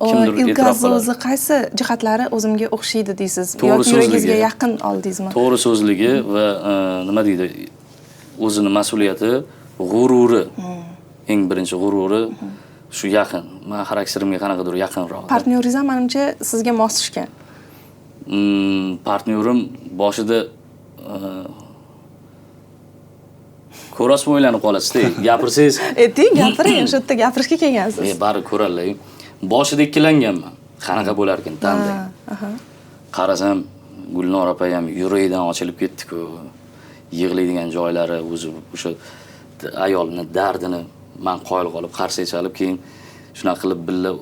Speaker 1: Kimdir e'tirof qiladi. O'zi
Speaker 2: qaysi jihatlari o'zimga o'xshaydi deysiz? Yoki yuragingizga yaqin oldingizmi?
Speaker 1: To'g'ri so'zligi va nima deydi? O'zini mas'uliyati, g'ururi. Eng birinchi g'ururi shu yaqin. Men xarakterimga qanaqadir yaqinroq.
Speaker 2: Partnyoringiz ham menimcha sizga mos tushgan.
Speaker 1: Partnyorim boshida ko'rasizmi o'ylanib qolasiz-da. Gapirsangiz,
Speaker 2: gapiring, o'sha yerda gapirishga kelgansiz.
Speaker 1: Bari ko'rarlar. Boshida ikkilanganman. Qanaqa bo'lar ekan tanlang. Qarasam, Gulnor opa ham yuragidan ochilib ketdi-ku. Yig'laydigan joylari, o'zi o'sha ayolning dardini men qoyil qolib, qarsak chalib, keyin shunaqa qilib billa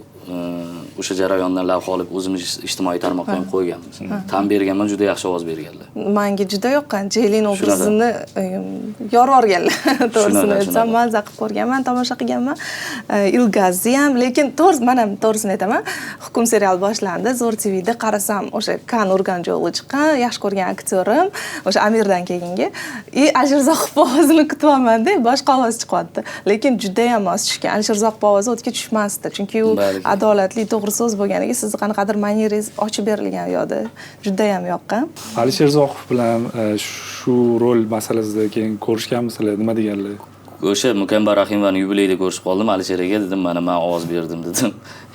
Speaker 1: o'sha jarayondan lavha olib o'zimiz ijtimoiy tarmoqqa ham qo'yganmiz. Tan berganman, juda yaxshi ovoz berganlar. Menga
Speaker 2: juda yoqqan Jelin obrazini yorib o'rganlar. To'g'risini aytsam, mazza qilib ko'rganman, tomosha qilganman. Ilgazni ham, lekin men ham to'g'risini aytaman. Hukm serial boshlandi, Zo'r TVda qarasam, o'sha Kan Urganjo'g'li chiqqan, yaxshi ko'rgan aktyorim, o'sha Amirdan keyingi. Alisher Uzoqov ovozini kutyapman-da, boshqa ovoz chiqyapti. Lekin juda ham mos tushgan. Alisher Uzoqov ovozi o'tga tushmasdi, chunki u adolatli, to'g'ri so'z bo'lganiga sizni qanaqadir manieringiz ochib berilgan yo'da. Juda ham yoqqan.
Speaker 3: Alisher Uzoqov bilan shu rol masalasida keyin ko'rishganmisizlar, nima deganlar?
Speaker 1: O'sha Mukambar Rahimovani yubileyida ko'rishib qoldim. Alisher aka dedim, mana men ovoz berdim dedim.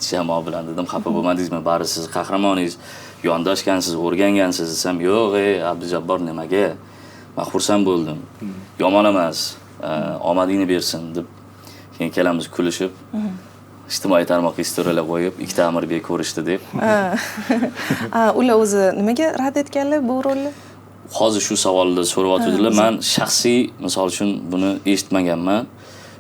Speaker 1: Jamoa bilan dedim, xafa bo'lmadingizmi? Bari siz qahramoningiz, yondoshgansiz, o'rgangansiz desam, yo'q, Abdujabbor nimaga? Men xursand bo'ldim. Yomon emas, omadingni bersin deb keyin kelamiz kulishib. Ijtimoiy tarmoqqa istoriyalar qo'yib, ikkita Amirbek ko'rishdi deb.
Speaker 2: Ular o'zi nimaga rad etganlar bu rolni?
Speaker 1: hozir shu savolni so'rayotganlar, men shaxsiy misol uchun buni eshitmaganman.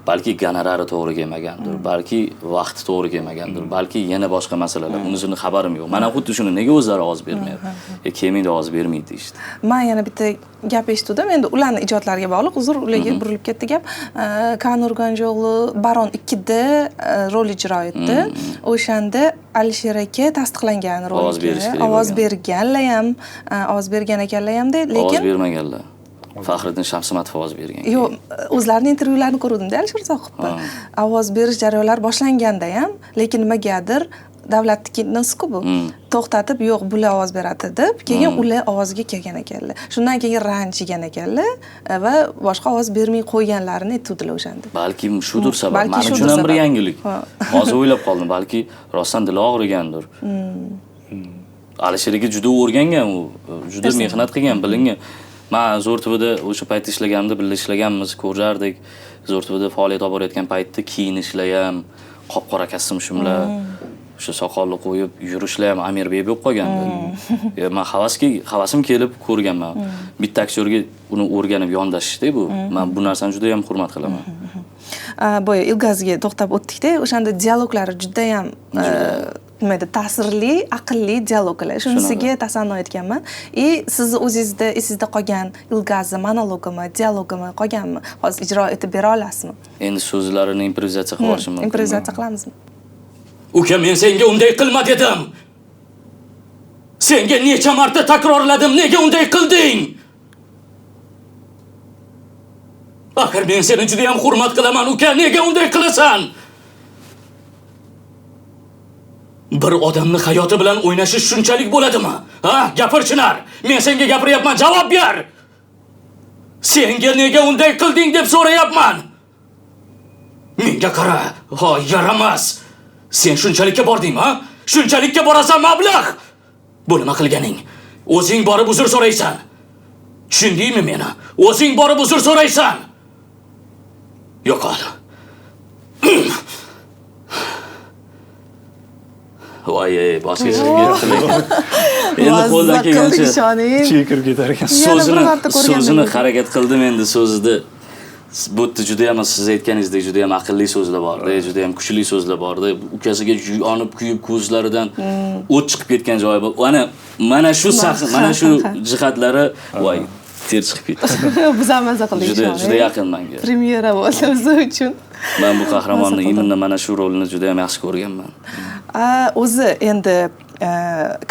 Speaker 1: Balki gonorari to'g'ri kelmagandir, balki vaqti to'g'ri kelmagandir, balki yana boshqa masalalar. Unisini xabarim yo'q. Mana xuddi shuni nega o'zlari ovoz bermayapti? Kelmaydi, ovoz bermaydi deyishdi.
Speaker 2: Men yana bitta gap eshitdim. Endi ularning ijodlariga bog'liq, uzr, ularga burilib ketdi gap. Kan Urganjo'g'li Baron 2 da rol ijro etdi. O'shanda Alisher aka tasdiqlangan rolga ovoz berganlar ham, ovoz bergan ekanlar ham deydi, lekin
Speaker 1: ovoz bermaganlar. Faxriddin Shamsimatov ovoz bergan.
Speaker 2: Yo'q, o'zlarining intervyularini ko'rdim-da Alisher Zohidni. Ovoz berish jarayonlari boshlanganda ham, lekin nimagadir davlatnikiku bu. To'xtatib, yo'q, bular ovoz beradi deb, keyin ular ovoziga kelgan ekanlar. Shundan keyin ranjigan ekanlar va boshqa ovoz bermay qo'yganlarini aytdilar o'shanda.
Speaker 1: Balki shudir sabab. Men uchun ham bir yangilik. Hozir o'ylab qoldim, balki rostdan dili og'rigandir. Alisherga juda o'rgangan u, juda mehnat qilgan, bilingan. Men Zo'rtuvda o'sha payt ishlaganimda, birga ishlaganmiz, ko'rardik. Zo'rtuvda faoliyat olib borayotgan paytda kiyinishlar ham, qop-qora kostyum shimlar, o'sha soqolni qo'yib yurishlar ham Amirbek bo'lib qolgandi. Men havasim kelib ko'rganman. Bitta aktyorga uni o'rganib yondashishdi bu. Men bu narsani juda ham hurmat qilaman.
Speaker 2: Boya Ilgazga to'xtab o'tdik-da, o'shanda dialoglari juda ham nimadir ta'sirli, aqlli dialoglar. Shunisiga tasanno etganman. Sizni o'zingizda esingizda qolgan Ilgazi monologimi, dialogimi qolganmi? Hozir ijro etib bera olasizmi?
Speaker 1: Endi so'zlarini improvizatsiya qilib olishim mumkin.
Speaker 2: Improvizatsiya qilamizmi?
Speaker 4: Uka, men senga unday qilma dedim. Senga necha marta takrorladim, nega unday qilding? Axir men seni juda ham hurmat qilaman, uka, nega unday qilasan? Bir odamning hayoti bilan o'ynashish shunchalik bo'ladimi? Ha, gapir Chinar. Men senga gapiryapman, javob ber. Senga nega unday qilding deb so'rayapman. Menga qara, ha, yaramas. Sen shunchalikka bordingmi, ha? Shunchalikka borasan mablag'. Bu nima qilganing? O'zing borib uzr so'raysan. Tushundingmi meni? O'zing borib uzr so'raysan. Yo'qol. Voy, boshqa ishga ketdi. Endi qo'ldan kelgancha
Speaker 3: chekirib ketar ekan.
Speaker 1: So'zini harakat qildim endi so'zida. Bu juda ham siz aytganingizdek juda ham aqlli so'zlar bor-da, juda ham kuchli so'zlar bor-da. Ukasiga yonib kuyib ko'zlaridan o't chiqib ketgan joyi bor. Mana shu jihatlari voy ter chiqib ketdi.
Speaker 2: Biz ham maza qildik.
Speaker 1: Juda yaqin menga.
Speaker 2: Premyera bo'ldi biz uchun.
Speaker 1: Men bu qahramonni iminda mana shu rolni juda ham yaxshi ko'rganman.
Speaker 2: O'zi endi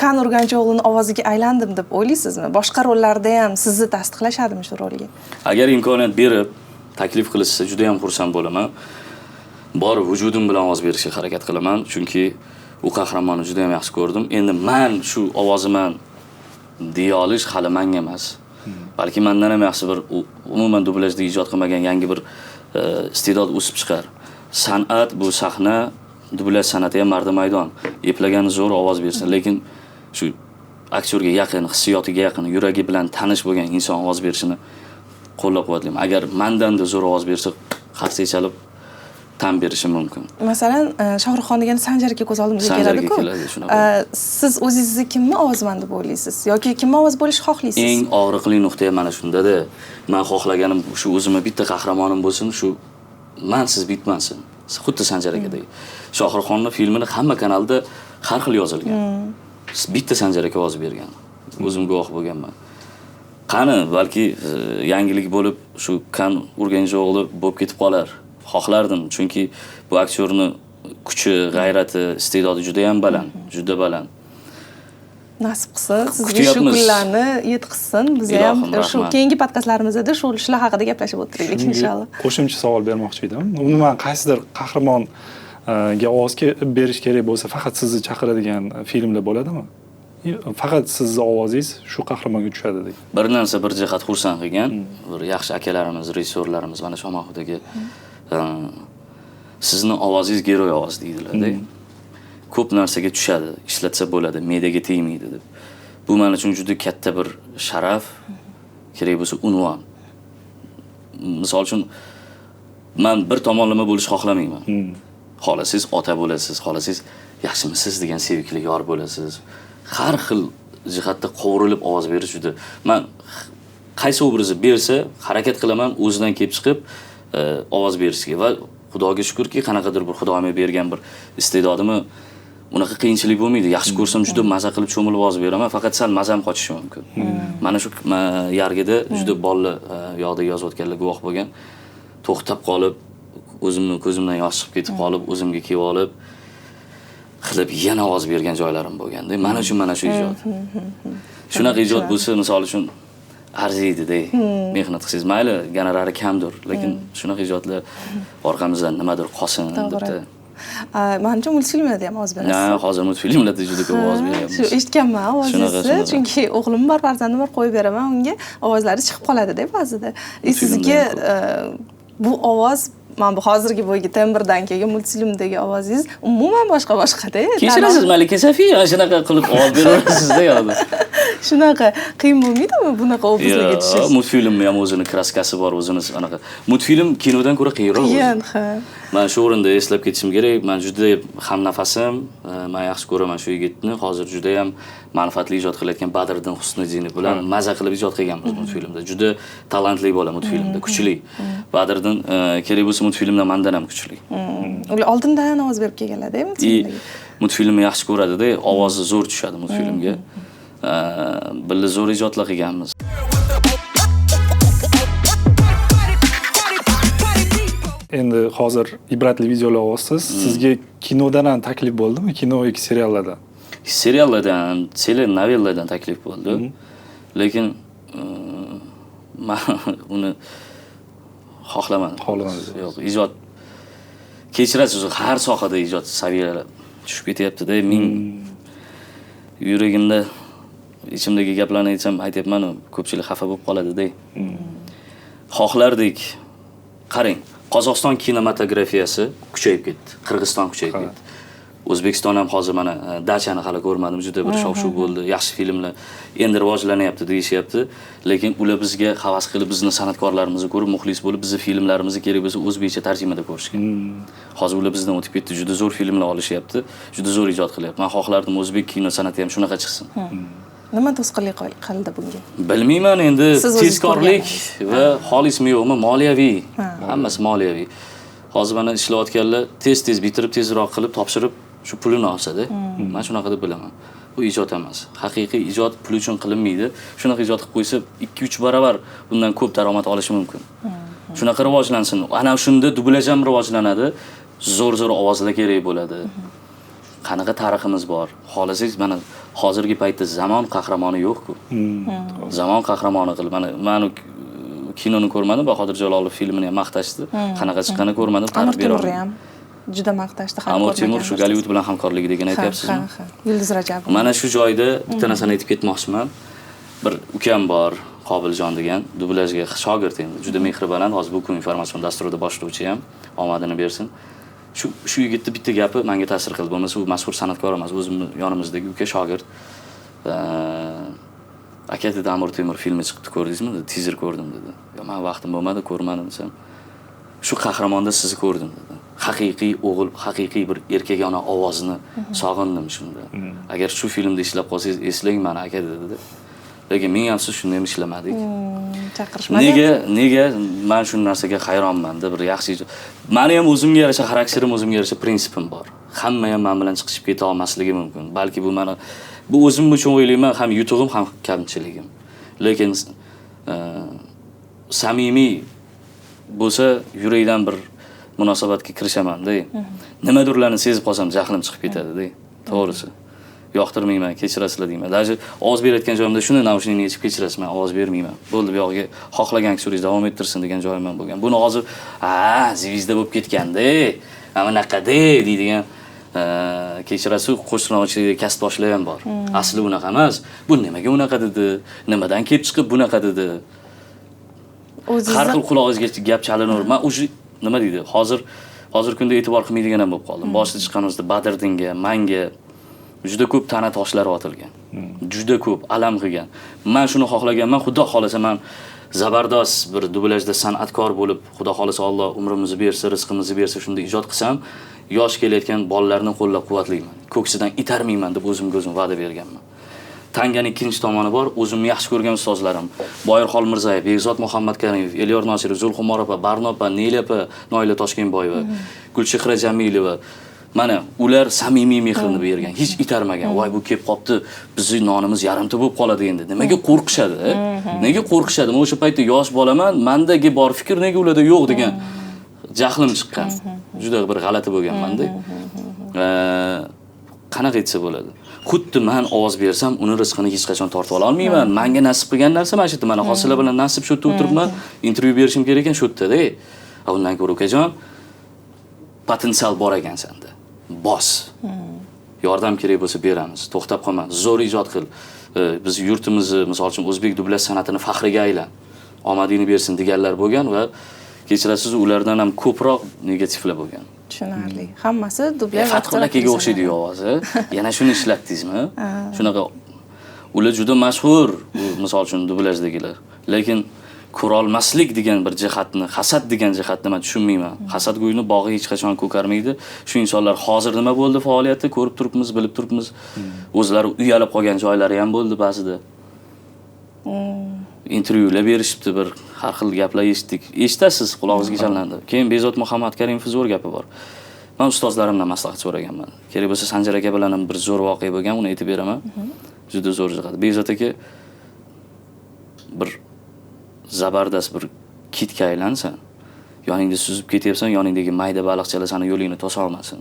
Speaker 2: Kan Urganjo'g'lining ovoziga aylandim deb o'ylaysizmi? Boshqa rollarda ham sizni tasdiqlashadimi shu rolga?
Speaker 1: Agar imkoniyat berib, taklif qilishsa juda ham xursand bo'laman. Bor vujudim bilan ovoz berishga harakat qilaman, chunki u qahramonni juda ham yaxshi ko'rdim. Endi men shu ovoziman deya olish hali menga emas. Balki mendan ham yaxshi bir umuman dublyajda ijod qilmagan yangi bir iste'dod o'sib chiqar. San'at bu sahna, dublyaj san'ati ham mardi maydon. Eplagani zo'r ovoz bersin, lekin shu aktyorga yaqin, hissiyotiga yaqin, yuragi bilan tanish bo'lgan inson ovoz berishini qo'llab-quvvatlayman. Agar mendan-da zo'r ovoz bersa, qarsak chalib tan berishim mumkin.
Speaker 2: Masalan, Shohruxxon degan Sanjar aka ko'z oldimizga keladi-ku. Siz o'zingizni kimni ovozman deb o'ylaysiz yoki kimni ovoz bo'lishni xohlaysiz?
Speaker 1: Eng og'riqli nuqta mana shunda-da. Men xohlaganim shu o'zimga bitta qahramonim bo'lsin, shu siz bitmasin. Xuddi Sanjar akadek. Shohruxxonning filmini hamma kanalda har xil yozilgan. Bitta Sanjar aka ovoz bergan. O'zim guvoh bo'lganman. Qani, balki yangilik bo'lib shu Kan Urganjo'g'li bo'lib ketib qolar. Xohlardim, chunki bu aktyorning kuchi, g'ayrati, iste'dodi juda ham baland, juda baland.
Speaker 2: Nasib qilsin, sizga shu kunlarni yetkazsin. Biz ham shu keyingi podkastlarimizda shu ishlar haqida gaplashib o'tiraylik inshaalloh.
Speaker 3: Qo'shimcha savol bermoqchi edim. Umuman qaysidir qahramonga ovoz berish kerak bo'lsa, faqat sizni chaqiradigan filmlar bo'ladimi? Faqat sizning ovozingiz shu qahramonga tushadi deb.
Speaker 1: Bir narsa bir jihat xursand qilgan, bir yaxshi akalarimiz, rejissyorlarimiz mana shu Shohruxdagi sizni ovozingiz geroy ovoz deydilar-da. Ko'p narsaga tushadi, ishlatsa bo'ladi, me'daga tegmaydi deb. Bu men uchun juda katta bir sharaf, kerak bo'lsa unvon. Misol uchun men bir tomonlama bo'lishni xohlamayman. Xolasiz ota bo'lasiz, xolasiz yaxshimisiz degan sevimli yor bo'lasiz. Har xil jihatda qovurilib ovoz berish juda. Men qaysi obrazni bersa, harakat qilaman o'zidan kelib chiqib ovoz berishga va Xudoga shukrki, qanaqadir bir Xudoim bergan bir iste'dodimni unaqa qiyinchilik bo'lmaydi. Yaxshi ko'rsam juda maza qilib cho'milib ovoz beraman, faqat sal mazam qochishi mumkin. Mana shu yargida juda bolalar yoqda yozayotganlar guvoh bo'lgan. To'xtab qolib, o'zimni ko'zimdan yosh chiqib ketib qolib, o'zimga kelib olib qilib yana ovoz bergan joylarim bo'lganda, mana shu ijod. Shunaqa ijod bo'lsa, misol uchun arziydi-da. Mehnat qilsangiz, mayli, gonorari kamdir, lekin shunaqa ijodlar orqamizdan nimadir qolsin debdi.
Speaker 2: Menimcha multfilmlarda ham ovoz berasiz.
Speaker 1: Na, hozir multfilmlarda juda ko'p ovoz beryapmiz.
Speaker 2: Shu eshitganman ovozingizni, chunki o'g'lim bor, farzandim bor, qo'yib beraman, unga ovozlari chiqib qoladi-da ba'zida. Sizga bu ovoz mana bu hozirgi bo'yiga tembrdan kelgan multfilmdagi ovozingiz umuman boshqa-da.
Speaker 1: Kechirasiz, Malika Safiya, shunaqa qilib ovoz beraverasiz-da yo'qmi?
Speaker 2: Shunaqa qiyin bo'lmaydimi bunaqa obrazlarga tushish?
Speaker 1: Multfilmning ham o'zini kraskasi bor, o'zini anaqa. Multfilm kinodan ko'ra qiyinroq.
Speaker 2: Qiyin, ha.
Speaker 1: Men shu o'rinda eslab ketishim kerak. Men juda ham nafasim, men yaxshi ko'raman shu yigitni. Hozir juda ham manfaatli ijod qilayotgan Badriddin Husniddinov bilan maza qilib ijod qilganmiz multfilmda. Juda talantli bola multfilmda, kuchli. Badriddin kerak bo'lsa multfilmdan mendan ham kuchli.
Speaker 2: Ular oldindan ovoz berib kelganlar-da, multfilmga.
Speaker 1: Multfilmni yaxshi ko'radi-da, ovozi zo'r tushadi multfilmga. Birga zo'r ijodlar qilganmiz.
Speaker 3: Endi hozir ibratli videolar olyapsiz. Sizga kinodan ham taklif bo'ldimi? Kino yoki seriallardan?
Speaker 1: Seriallardan, telenovelalardan taklif bo'ldi. Lekin men uni xohlamadim. Yo'q, ijod kechirasiz, har sohada ijod saviyalari tushib ketyapti-da. Men yuragimda ichimdagi gaplarni aytyapman, ko'pchilik xafa bo'lib qoladi-da. Xohlardik. Qarang, Qozog'iston kinematografiyasi kuchayib ketdi, Qirg'iziston kuchayib ketdi. O'zbekiston ham hozir mana Dachani hali ko'rmadim, juda bir shov-shuv bo'ldi, yaxshi filmlar endi rivojlanyapti deyishyapti, lekin ular bizga havas qilib bizni san'atkorlarimizni ko'rib muxlis bo'lib, bizning filmlarimizni kerak bo'lsa o'zbekcha tarjimada ko'rishgan. Hozir ular bizdan o'tib ketdi, juda zo'r filmlar olishyapti, juda zo'r ijod qilyapti. Men xohlardim o'zbek kino san'ati ham shunaqa chiqsin.
Speaker 2: Nima to'sqinlik qildi bunga?
Speaker 1: Bilmayman, endi tezkorlik va xolismi yo'qmi, moliyaviy. Hammasi moliyaviy. Hozir mana ishlayotganlar tez bitirib, tezroq qilib topshirib shu pulini olsa-da, men shunaqa deb bilaman. Bu ijod emas. Haqiqiy ijod pul uchun qilinmaydi. Shunaqa ijod qilib qo'ysa 2-3 barobar bundan ko'p daromad olishi mumkin. Shunaqa rivojlansin. Ana shunda dublyaj ham rivojlanadi. Zo'r ovozlar kerak bo'ladi. Qanaqa tariximiz bor. Xohlasangiz mana hozirgi paytda zamon qahramoni yo'q-ku. Zamon qahramoni qilib mana kinoni ko'rmadim, Bahodir Jalolov filmini ham maqtashdi. Qanaqa chiqqanini ko'rmadim, ta'rif bera olmayman.
Speaker 2: Juda maqtashdi,
Speaker 1: ham Amir Temur shu Gollivud bilan hamkorligidagini aytyapsizmi?
Speaker 2: Ha. Yulduz Rajabova.
Speaker 1: Mana shu joyda bitta narsani aytib ketmoqchiman. Bir ukam bor, Qobiljon degan, dublyajga shogird endi. Juda mehribon, hozir bu kun informatsion dasturida boshlovchi ham, omadini bersin. Shu yigitning bitta gapi menga ta'sir qildi. Bo'lmasa u mashhur san'atkor emas, o'zimiz yonimizdagi uka shogird. Aka dedi, Amir Temur filmi chiqibdi, ko'rdingizmi? Teaser ko'rdim dedi. Yo, men vaqtim bo'lmadi, ko'rmadim desam. Shu qahramonda sizni ko'rdim dedi. Haqiqiy o'g'il, haqiqiy bir erkagona ovozini sog'indim shunda. Agar shu filmda ishlab qolsangiz eslang meni aka dedi. Lekin men ham siz shunday ishlamadik.
Speaker 2: Chaqirishmadi.
Speaker 1: Nega men shu narsaga hayronman-da, bir yaxshi. Meni ham o'zimga yarasha xarakterim, o'zimga yarasha prinsipim bor. Hamma ham men bilan chiqib keta olmasligi mumkin. Balki bu o'zim uchun o'ylayman, ham yutug'im, ham kamchiligim. Lekin samimiy bo'lsa, yurakdan bir munosabatga kirishaman-da. Nimadirlarni sezib qolsam, jahlim chiqib ketadi-da. To'g'risi. Yoqtirmayman, kechirasizlar deyman. Даже ovoz berayotgan joyimda shuni naushnikni yechib kechirasiz, men ovoz bermayman. Bo'ldi, bu yoqqa xohlagan kishingiz davom ettirsin degan joyim ham bo'lgan. Buni hozir zvizda bo'lib ketganda, anaqa-da deydigan kechirasiz, qo'shtirnoqchilikda kasbdoshlar ham bor. Asli unaqa emas. Bu nimaga unaqa dedi? Nimadan kelib chiqib bunaqa dedi? Har xil qulog'ingizga gap chalinaver. Men o'sha nima deydi? Hozir kunda e'tibor qilmaydigan ham bo'lib qoldim. Boshida chiqqanimizda Badriddinga, menga juda ko'p ta'na toshlari otilgan. Juda ko'p alam qilgan. Men shuni xohlaganman, Xudo xolasa men zabardast bir dublyajda san'atkor bo'lib, Xudo xolasa Alloh umrimizni bersa, rizqimizni bersa, shunda ijod qilsam, yosh kelayotgan bolalarni qo'llab-quvvatlayman. Ko'ksidan itarmayman deb o'zimga o'zim va'da berganman. Tanganing ikkinchi tomoni bor. O'zimni yaxshi ko'rgan ustozlarim. Boyir Xolmirzayev, Begzod Muhammad Karimov, Elyor Nosirov, Zulxumor opa, Barno opa, Nela opa, Noila Toshkentboyeva, Gulchehra Jamilova. Mana ular samimiy mehrini bergan, hech itarmagan. Voy bu kelib qopti, bizning nonimiz yarimta bo'lib qoladi endi. Nimaga qo'rqishadi? Nega qo'rqishadi? Men o'sha paytda yosh bolaman, mendagi bor fikr nega ularda yo'q degan jahlim chiqqan. Juda bir g'alati bo'lganman-da. Qanaqa etsa bo'ladi? Xuddi men ovoz bersam, uni rizqini hech qachon tortib ola olmayman. Menga nasib qilgan narsa mana shu yerda. Mana hosila bilan nasib shu yerda o'tiribman, intervyu berishim kerak ekan shu yerda-da. Undan ko'ra ukajon, potensial bor ekan senda. Bos. Yordam kerak bo'lsa beramiz. To'xtab qolma. Zo'r ijod qil. Biz yurtimizni, misol uchun o'zbek dublyaj san'atini faxriga aylan. Omadingni bersin deganlar bo'lgan va kechirasiz ulardan ham ko'proq negativlar bo'lgan.
Speaker 2: Tushunarli. Hammasi dublyaj
Speaker 1: Fathullo akaga o'xshaydi ovozi. Yana shuni ishlatdingizmi? Shunaqa ular juda mashhur, misol uchun dublyajdagilar. Lekin ko'rolmaslik degan bir jihatni, hasad degan jihatni men tushunmayman. Hasadgo'yni bog'i hech qachon ko'karmaydi. Shu insonlar hozir nima bo'ldi faoliyatda ko'rib turibmiz, bilib turibmiz. O'zlari uyalib qolgan joylari ham bo'ldi ba'zida. Intervyular berishibdi, bir har xil gaplar eshitdik. Eshitasiz, qulog'ingizga chalindi. Keyin Begzod Muhammad Karimov zo'r gapi bor. Men ustozlarimdan maslahat so'raganman. Kerak bo'lsa Sanjar aka bilan ham bir zo'r voqea bo'lgan, uni aytib beraman. Juda zo'r jihat. Begzod aka bir zabardast bir kitga aylansan. Yoningda suzib ketyapsan, yoningdagi mayda baliqchalar seni yo'lingni to'sa olmasin.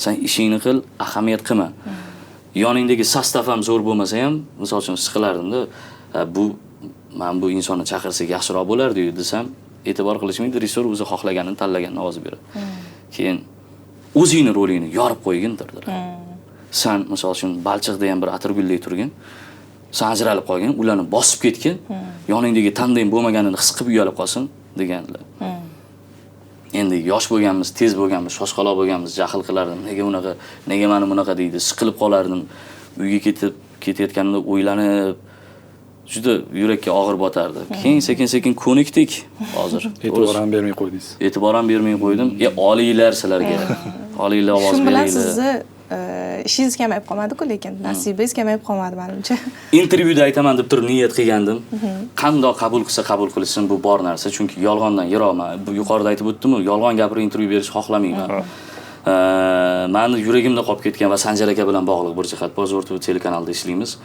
Speaker 1: Sen ishingni qil, ahamiyat qilma. Yoningdagi sostav ham zo'r bo'lmasa ham, misol uchun siqilardim-da, men bu insonni chaqirsak yaxshiroq bo'lardi desam, e'tibor qilishmaydi, rejissor o'zi xohlaganini tanlaganini ovoz beradi. Keyin o'zingni rolingni yorib qo'ygin dedilar. Sen misol uchun Balchiqda ham bir atirgulday turgin, sen ajralib qolgin, ularni bosib ketgin, yoningdagi tandem bo'lmaganini his qilib uyalib qolsin deganlar. Endi yosh bo'lganmiz, tez bo'lganmiz, shoshqaloq bo'lganmiz, jahl qilardim. Nega meni bunaqa deydi, siqilib qolardim. Uyga ketayotganimda o'ylanib juda yurakka og'ir botardi. Keyin sekin-sekin ko'nikdik hozir.
Speaker 3: E'tibor ham bermay qo'ydingiz.
Speaker 1: E'tibor ham bermay qo'ydim. Oliylar sizlarga. Oliylar ovoz beringlar.
Speaker 2: Shu bilan sizni ishingiz kamayib qolmadi-ku, lekin nasibingiz kamayib qolmadi menimcha.
Speaker 1: Intervyuda aytaman deb turib niyat qilgandim. Qandoq qabul qilsa qabul qilsin, bu bor narsa, chunki yolg'ondan yiroqman. Bu yuqorida aytib o'tdim-ku, yolg'on gapirib intervyu berish xohlamayman. Meni yuragimda qolib ketgan va Sanjar aka bilan bog'liq bir jihat bor. Zo'r telekanalda ishlaymiz.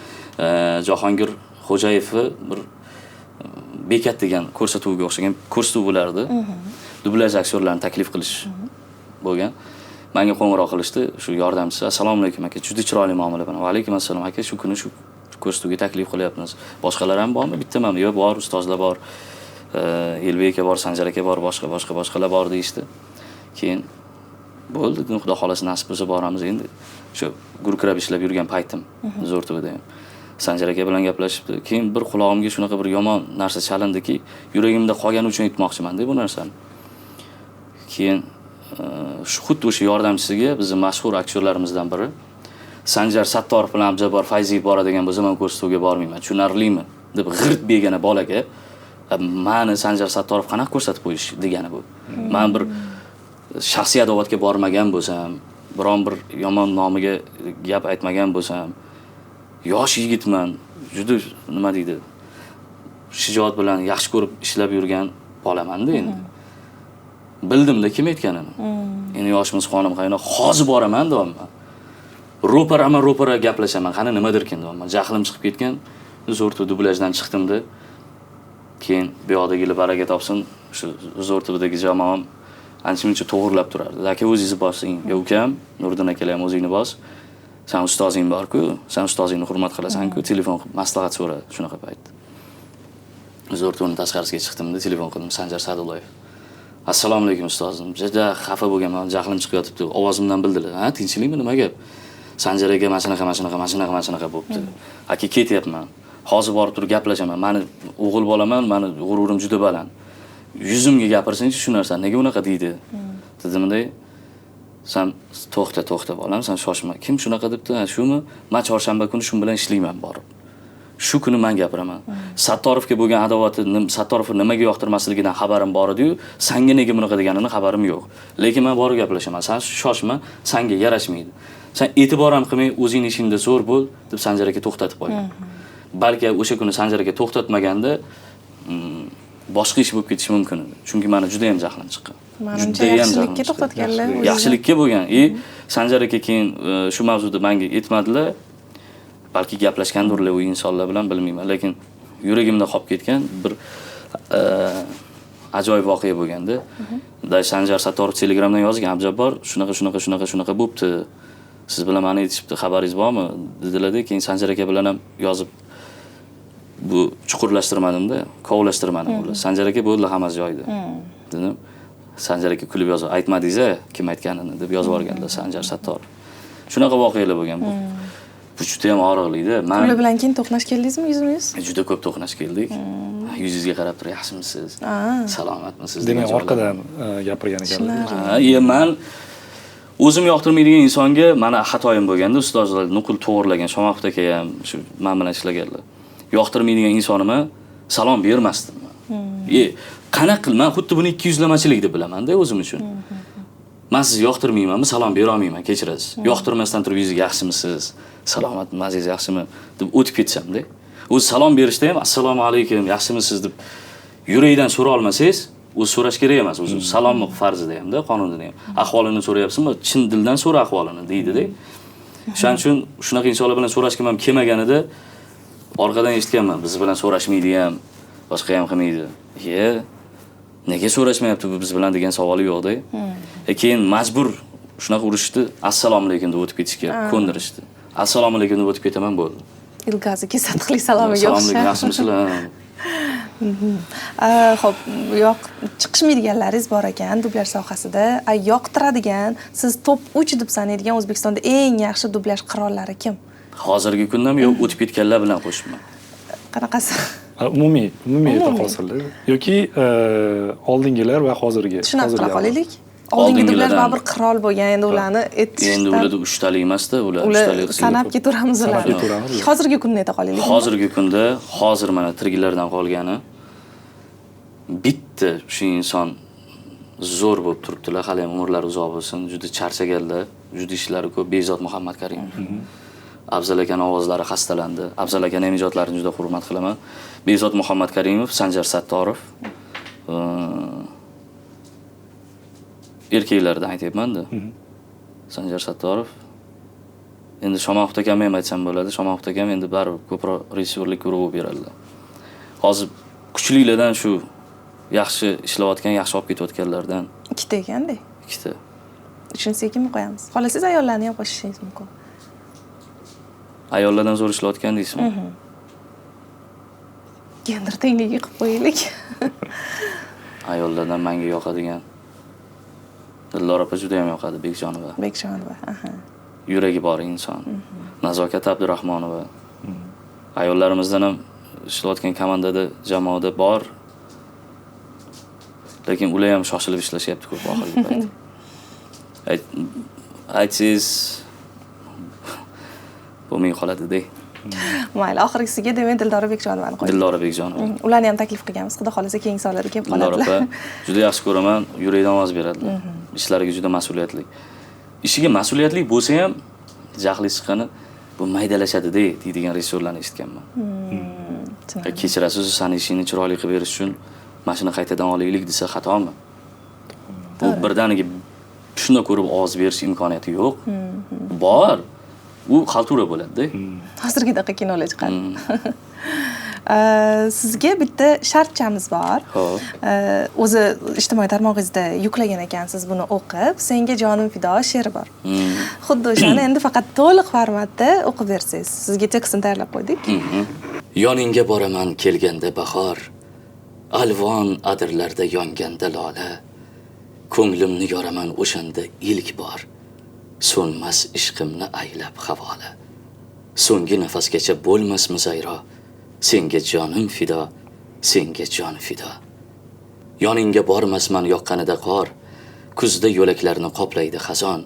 Speaker 1: Jahongir Xo'jayevni bir bekat degan ko'rsatuvga o'xshagan ko'rsatuv bo'lardi. Dublyaj aktyorlarni taklif qilish bo'lgan. Menga qo'ng'iroq qilishdi, shu yordamchisi. Assalomu alaykum aka, juda chiroyli muomala bilan. Va alaykum assalom aka, shu kuni shu ko'rsatuvga taklif qilyapmiz. Boshqalar ham bormi? Bittamami? Yo'q, bor, ustozlar bor. Elbek aka bor, Sanjar aka bor, boshqalar bor deyishdi. Keyin bo'ldi, xudo xolasi nasib bo'lsa boramiz endi. Shu gurkirab ishlab yurgan paytim Zo'rtuvda ham. Sanjar aka bilan gaplashibdi. Keyin bir qulog'imga shunaqa bir yomon narsa chalindiki, yuragimda qolgani uchun aytmoqchiman-da bu narsani. Keyin xuddi o'sha yordamchisiga bizning mashhur aktyorlarimizdan biri Sanjar Sattorov bilan Abjabor Fayziyev boradigan bo'lsa men ko'rsatuvga bormayman. Tushunarlimi? deb g'irt begana bolaga meni Sanjar Sattorov qanaqa ko'rsatib qo'yish degani bu. Men bir shaxsiy adovatga bormagan bo'lsam, biron bir yomon nomiga gap aytmagan bo'lsam, yosh yigitman, juda nima deydi, shijoat bilan yaxshi ko'rib ishlab yurgan bolaman-da endi. Bildimda kim aytganini. Endi yoshimiz xonim qaynoq hozir boraman deyapman. Ro'para gaplashaman, qani nimadirkin deyapman. Jahlim chiqib ketgan, Zo'rtov dublyajdan chiqdimda. Keyin bu yoqdagilar baraka topsin, shu Zo'rtovdagi jamoam ancha-muncha to'g'rilab turardi. Aka o'zingiz bossing, yo ukam, Nuriddin akalar ham o'zingni bos. Sen ustozing bor-ku, sen ustozingni hurmat qilasan-ku, telefon qilib maslahat so'ra, shunaqa payt. Zo'rtovning tashqarisiga chiqdimda, telefon qildim Sanjar Sadullayev. Assalomu alaykum ustozim. Juda xafa bo'lganman, jahlim chiqib yotibdi. Ovozimdan bildilar. Ha, tinchlikmi, nima gap? Sanjar aka mashinaqa bo'pti. Aka ketyapman. Hozir borib turib gaplashaman. Meni o'g'il bolaman, meni g'ururim juda baland. Yuzimga gapirsanchi shu narsa, nega unaqa deydi? Dedimda, sen to'xta bolam, sen shoshma. Kim shunaqa debdi? Shumi? Men chorshanba kuni shu bilan ishlayman borib. shu kuni men gapiraman. Sattorovga bo'lgan adovati, Sattorovni nimaga yoqtirmasligidan xabarim bor edi-yu, senga nega bunaqa deganini xabarim yo'q. Lekin men borib gaplashaman. Sen shoshma, senga yarashmaydi. Sen e'tibor ham qilmay, o'zing ishingda zo'r bo'l deb Sanjar aka to'xtatib qo'ygan. Balki o'sha kuni Sanjar aka to'xtatmaganda boshqa ish bo'lib ketishi mumkin edi. Chunki meni juda ham jahlim chiqqan.
Speaker 2: Menimcha yaxshilikka to'xtatganlar.
Speaker 1: Yaxshilikka bo'lgan. Sanjar aka keyin shu mavzuda menga aytmadilar. Balki gaplashgandirlar u insonlar bilan, bilmayman, lekin yuragimda qolib ketgan bir ajoyib voqea bo'lganda. Sanjar Sattorov Telegramdan yozgan, "Abjabbor, shunaqa bo'pti. Siz bilan meni aytishibdi, xabaringiz bormi?" dedilar-da. Keyin Sanjar aka bilan ham yozib bu chuqurlashtirmadim-da, kovlashtirmadim ular. Sanjar aka bo'ldi hammasi joyida. Dedim. Sanjar aka kulib yozib, "Aytmadingiz-a, kim aytganini?" deb yozib yuborganlar Sanjar Sattorov. Shunaqa voqealar bo'lgan bu. Bu juda ham og'riqli-da.
Speaker 2: Ular bilan keyin to'qnash keldingizmi yuzma-yuz?
Speaker 1: Juda ko'p to'qnash keldik. Yuzingizga qarab turib, "Yaxshimisiz? Salomatmisiz?"
Speaker 3: Demak, orqadan gapirgan ekanlar.
Speaker 1: Men o'zim yoqtirmaydigan insonga mana xatoyim bo'lganda ustozlar nuqul to'g'rilagan, Shomoxov aka ham shu men bilan ishlaganlar. Yoqtirmaydigan insonimga salom bermasdim. Qanaqa qilman, xuddi buni 200lamachilik deb bilaman-da o'zim uchun. Men sizni yoqtirmaymanmi, salom bera olmayman, kechirasiz. Yoqtirmasdan turib yuzingizga "Yaxshimisiz? Salomatmi, aziz, yaxshimi?" deb o'tib ketsam-da. O'zi salom berishda ham "Assalomu alaykum, yaxshimisiz?" deb yurakdan so'ra olmasangiz, o'zi so'rash kerak emas, o'zi salomni farzida ham-da, qonunida ham. Ahvolini so'rayapsizmi? Chin dildan so'ra ahvolini, deydi-da. Shuning uchun shunaqa insonlar bilan so'rashga ham kelmaganida orqadan eshitganman, biz bilan so'rashmaydi ham, boshqa ham qilmaydi. Nega so'rashmayapti bu biz bilan degan savoli yo'q-da. Keyin majbur shunaqa urishdi, "Assalomu alaykum" deb o'tib ketishga ko'ndirishdi. "Assalomu alaykum" deb o'tib ketaman, bo'ldi.
Speaker 2: Ilgazi kesatqlik salomiga
Speaker 1: Assalomu
Speaker 2: o'xshab.
Speaker 1: alaykum, yaxshimisizlar?
Speaker 2: Xo'p, chiqishmaydiganlaringiz bor ekan dublyaj sohasida. Yoqtiradigan, siz top 3 deb sanaydigan O'zbekistonda eng yaxshi dublyaj qirollari kim?
Speaker 1: Hozirgi kundami yo'q, o'tib ketganlar bilan qo'shibman.
Speaker 2: Qanaqasi?
Speaker 3: Umumiy ayta qolsalar yoki oldingilar va hozirgi.
Speaker 2: Shunaqa qila qolaylik. Oldingi dublyaj baribir qirol bo'lgan, endi ularni aytishdan.
Speaker 1: Endi ularda 3 talik emas-da, ular 3 talik qilib.
Speaker 2: Sanab ketaveramiz ularni. Hozirgi kunni ayta qolaylik.
Speaker 1: Hozirgi kunda, hozir mana tiriklardan qolgani bitta shu inson zo'r bo'lib turibdilar, hali ham umrlari uzoq bo'lsin, juda charchaganlar, juda ishlari ko'p, Bezod Muhammad Karimov. Afzal akaning ovozlari xastalandi. Afzal akaning ijodlarini juda hurmat qilaman. Bezod Muhammad Karimov, Sanjar Sattorov. Erkaklardan aytayapman-da. Sanjar Sattorov. Endi Shomoxov akam ham aytsam bo'ladi. Shomoxov akam endi baribir ko'proq rejissyorlik guruhi beradilar. Hozir kuchlilardan shu yaxshi ishlayotgan, yaxshi olib ketayotganlardan
Speaker 2: ikkita ekanda.
Speaker 1: Ikkita.
Speaker 2: Uchinchi sekin qo'yamiz. Xohlasangiz ayollarni ham qo'shishingiz mumkin.
Speaker 1: Ayollardan zo'r ishlayotgan deysizmi?
Speaker 2: Gender tengligi qilib qo'yaylik.
Speaker 1: Ayollardan menga yoqadigan Dildor opa juda ham yoqadi, Bekjonova.
Speaker 2: Bekjonova,
Speaker 1: Yuragi bor inson. Nazokat Abdurahmonova. Ayollarimizdan ham ishlayotgan komandada, jamoada bor. Lekin ular ham shoshilib ishlashyapti ko'p oxirgi paytda. Aytsangiz bo'lmay qoladi-da.
Speaker 2: Mayli, oxirgisiga demak Dildora Bekjonovani qo'ying.
Speaker 1: Dildora Bekjonova.
Speaker 2: Ularni ham taklif qilganmiz. Xudo xolasa keyingi sonlarda kelib qoladilar.
Speaker 1: Dildora opa juda yaxshi ko'raman, yurakdan ovoz beradilar. Ishlariga juda mas'uliyatli. Ishiga mas'uliyatli bo'lsa ham jahli chiqqani bu maydalashadi-da deydigan rejissyorlarni eshitganman. Kechirasiz, sani ishingni chiroyli qilib berish uchun mashina qaytadan olaylik desa xatomi? Bu birdaniga shunda ko'rib ovoz berish imkoniyati yo'q. Bor. U xaltura bo'ladi-da.
Speaker 2: Hozirgi daqiqa kinolar chiqadi. Sizga bitta shartchamiz bor. O'zi ijtimoiy tarmog'ingizda yuklagan ekansiz buni o'qib, "Senga jonim fido" she'ri bor. Xuddi o'shani endi faqat to'liq formatda o'qib bersangiz. Sizga tekstini tayyorlab qo'ydik.
Speaker 4: Yoningga boraman kelganda bahor, alvon adirlarda yonganda lola, ko'nglimni yoraman o'shanda ilk bor. So'nmas ishqimni aylab havola. So'nggi nafasgacha bo'lmasmi zayro, senga jonim fido, senga jon fido. Yoningga bormasman yoqqanida qor, kuzda yo'laklarni qoplaydi xazon,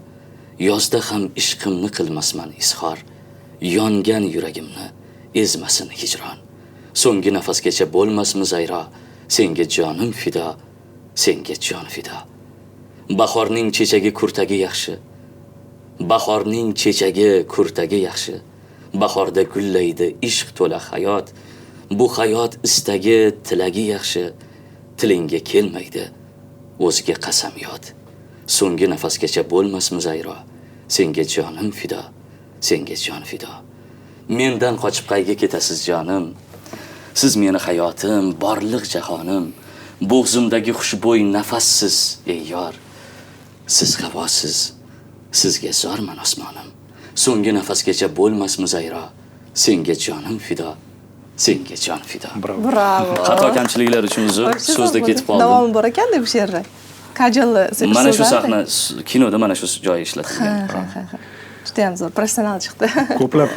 Speaker 4: yozda ham ishqimni qilmasman izhor. Yongan yuragimni ezmasin hijron. So'nggi nafasgacha bo'lmasmi zayro, senga jonim fido, senga jon fido. Bahorning chechagi kurtagi yaxshi. Bahorning chechagi kurtagi yaxshi. Bahorda gullaydi ishq to'la hayot. Bu hayot istagi, tilagi yaxshi. Tilingga kelmaydi o'ziga qasamyod. So'nggi nafasgacha bo'lmasmi zayro, senga jonim fido, senga jon fido. Mendan qochib qayga ketasiz jonim? Siz meni hayotim, borliq jahonim. Bo'g'zimdagi xushbo'y nafassiz ey yor. Siz havosiz, sizga zorman osmonim. So'nggi nafasgacha bo'lmasmi zayro, senga jonim fido, senga jon fido.
Speaker 2: Bravo.
Speaker 1: Xato kamchiliklar uchun uzr, so'zda ketib qoldim.
Speaker 2: Davomi bor ekan-da bu she'rda. Kajolli
Speaker 1: Mana shu sahna kinoda mana shu joyi ishlatilgan.
Speaker 2: Juda ham zo'r, professional chiqdi.
Speaker 3: Ko'plab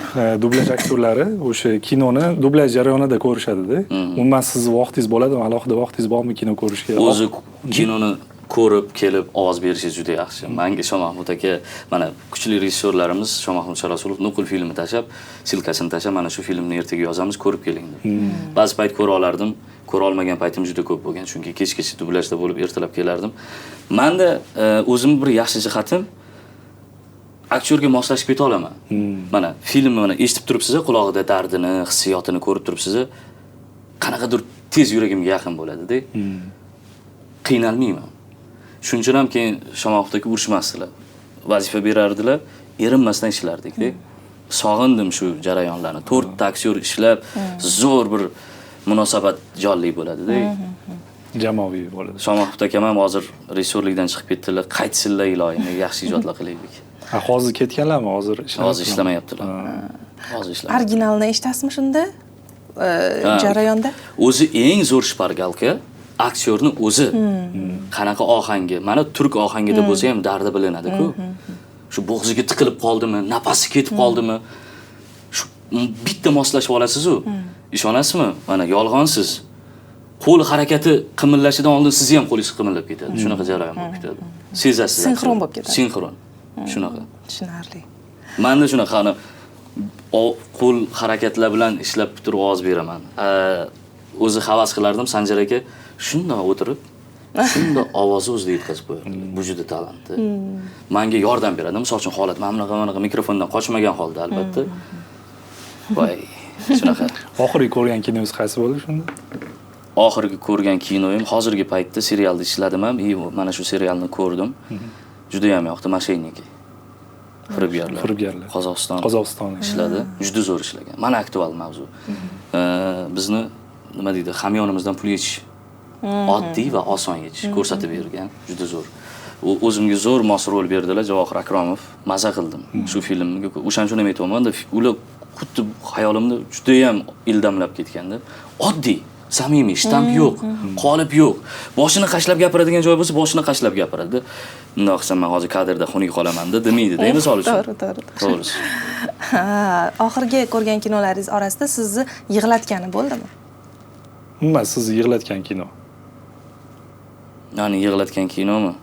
Speaker 3: dublyaj aktyorlari o'sha kinoni dublyaj jarayonida ko'rishadi-da. Umuman sizni vaqtingiz bo'ladimi? Alohida vaqtingiz bormi kino ko'rishga?
Speaker 1: O'zi kinoni ko'rib kelib ovoz berishi juda yaxshi. Menga Shomahmud aka, mana kuchli rejissyorlarimiz Shomahmud Sharasulov Nuqul filmini tashab, silkasini tashab, mana shu filmni ertaga yozamiz, ko'rib keling deb. Ba'zi payt ko'ra olardim, ko'ra olmagan paytim juda ko'p bo'lgan, chunki kech-kech dublyajda bo'lib ertalab kelardim. Menda o'zim bir yaxshi jihatim aktyorga moslashib keta olaman. Mana filmni mana eshitib turibsiz, quloqida dardini, hissiyotini ko'rib turibsiz. Qanaqadir tez yuragimga yaqin bo'ladi-da. Qiynalmayman. Shuning uchun ham keyin Shomahmudga urishmasdilar. Vazifa berardilar, erinmasdan ishlardik-da. Sog'indim shu jarayonlarni. 4 ta aktyor ishlab, zo'r bir munosabat jonli bo'ladi-da.
Speaker 3: Jamoaviy bo'ladi.
Speaker 1: Shomahmud akam ham hozir rejissyorlikdan chiqib ketdilar. Qaytsinlar iloyim, yaxshi ijodlar qilaylik.
Speaker 3: Hozir ketganlarmi? Hozir
Speaker 1: ishlamayaptilar. Hozir ishlamayaptilar.
Speaker 2: Originalni eshitasizmi shunda? Jarayonda?
Speaker 1: O'zi eng zo'r shpargalka aktyorni o'zi. Qanaqa ohangi? Mana turk ohangida bo'lsa ham dardi bilinadi-ku. Shu bo'g'ziga tiqilib qoldimi, nafasi ketib qoldimi? Shu bitta moslashib olasiz-ku. Ishonasizmi? Mana yolg'onsiz. Qo'l harakati qimillashidan oldin sizni ham qo'lingiz qimillab ketadi. Shunaqa jarayon bo'lib ketadi. Sezasiz.
Speaker 2: Sinxron bo'lib ketadi.
Speaker 1: Sinxron. Shunaqa.
Speaker 2: Tushunarli.
Speaker 1: Menda shunaqa qo'l harakatlar bilan ishlab turib ovoz beraman. O'zi havas qilardim Sanjar aka shundoq o'tirib, shundoq ovozni o'zida yetkazib qo'yardi. Bu juda talantli. Menga yordam beradi. Misol uchun holat mana bunaqa mikrofondan qochmagan holda albatta. Voy, shunaqa.
Speaker 3: Oxirgi ko'rgan kinongiz qaysi bo'ldi shunda?
Speaker 1: Oxirgi ko'rgan kinoyim hozirgi paytda serialda ishladim ham, mana shu serialni ko'rdim. Juda ham yoqdi, Mashaynik. Firibgarlar. Qozog'iston ishladi. Juda zo'r ishlagan. Mana aktual mavzu. Bizni nima deydi, hamyonimizdan pul yechish. Oddiy va oson yechish ko'rsatib bergan. Juda zo'r. O'zimga zo'r mos rol berdilar, Javohir Akromov. Maza qildim shu filmga. O'shaning uchun ham aytayapman-da, ular xuddi xayolimda juda ham ildamlab ketganda. Oddiy, samimiy, shtamp yo'q, qolip yo'q. Boshini qashlab gapiradigan joy bo'lsa, boshini qashlab gapiradi. Bundoq qilsam men hozir kadrda xunuk qolaman-da, demaydi-da, misol uchun.
Speaker 2: To'g'ri. Oxirgi ko'rgan kinolaringiz orasida sizni yig'latgani bo'ldimi?
Speaker 3: Umuman sizni yig'latgan kino.
Speaker 1: Meni yig'latgan kinomi?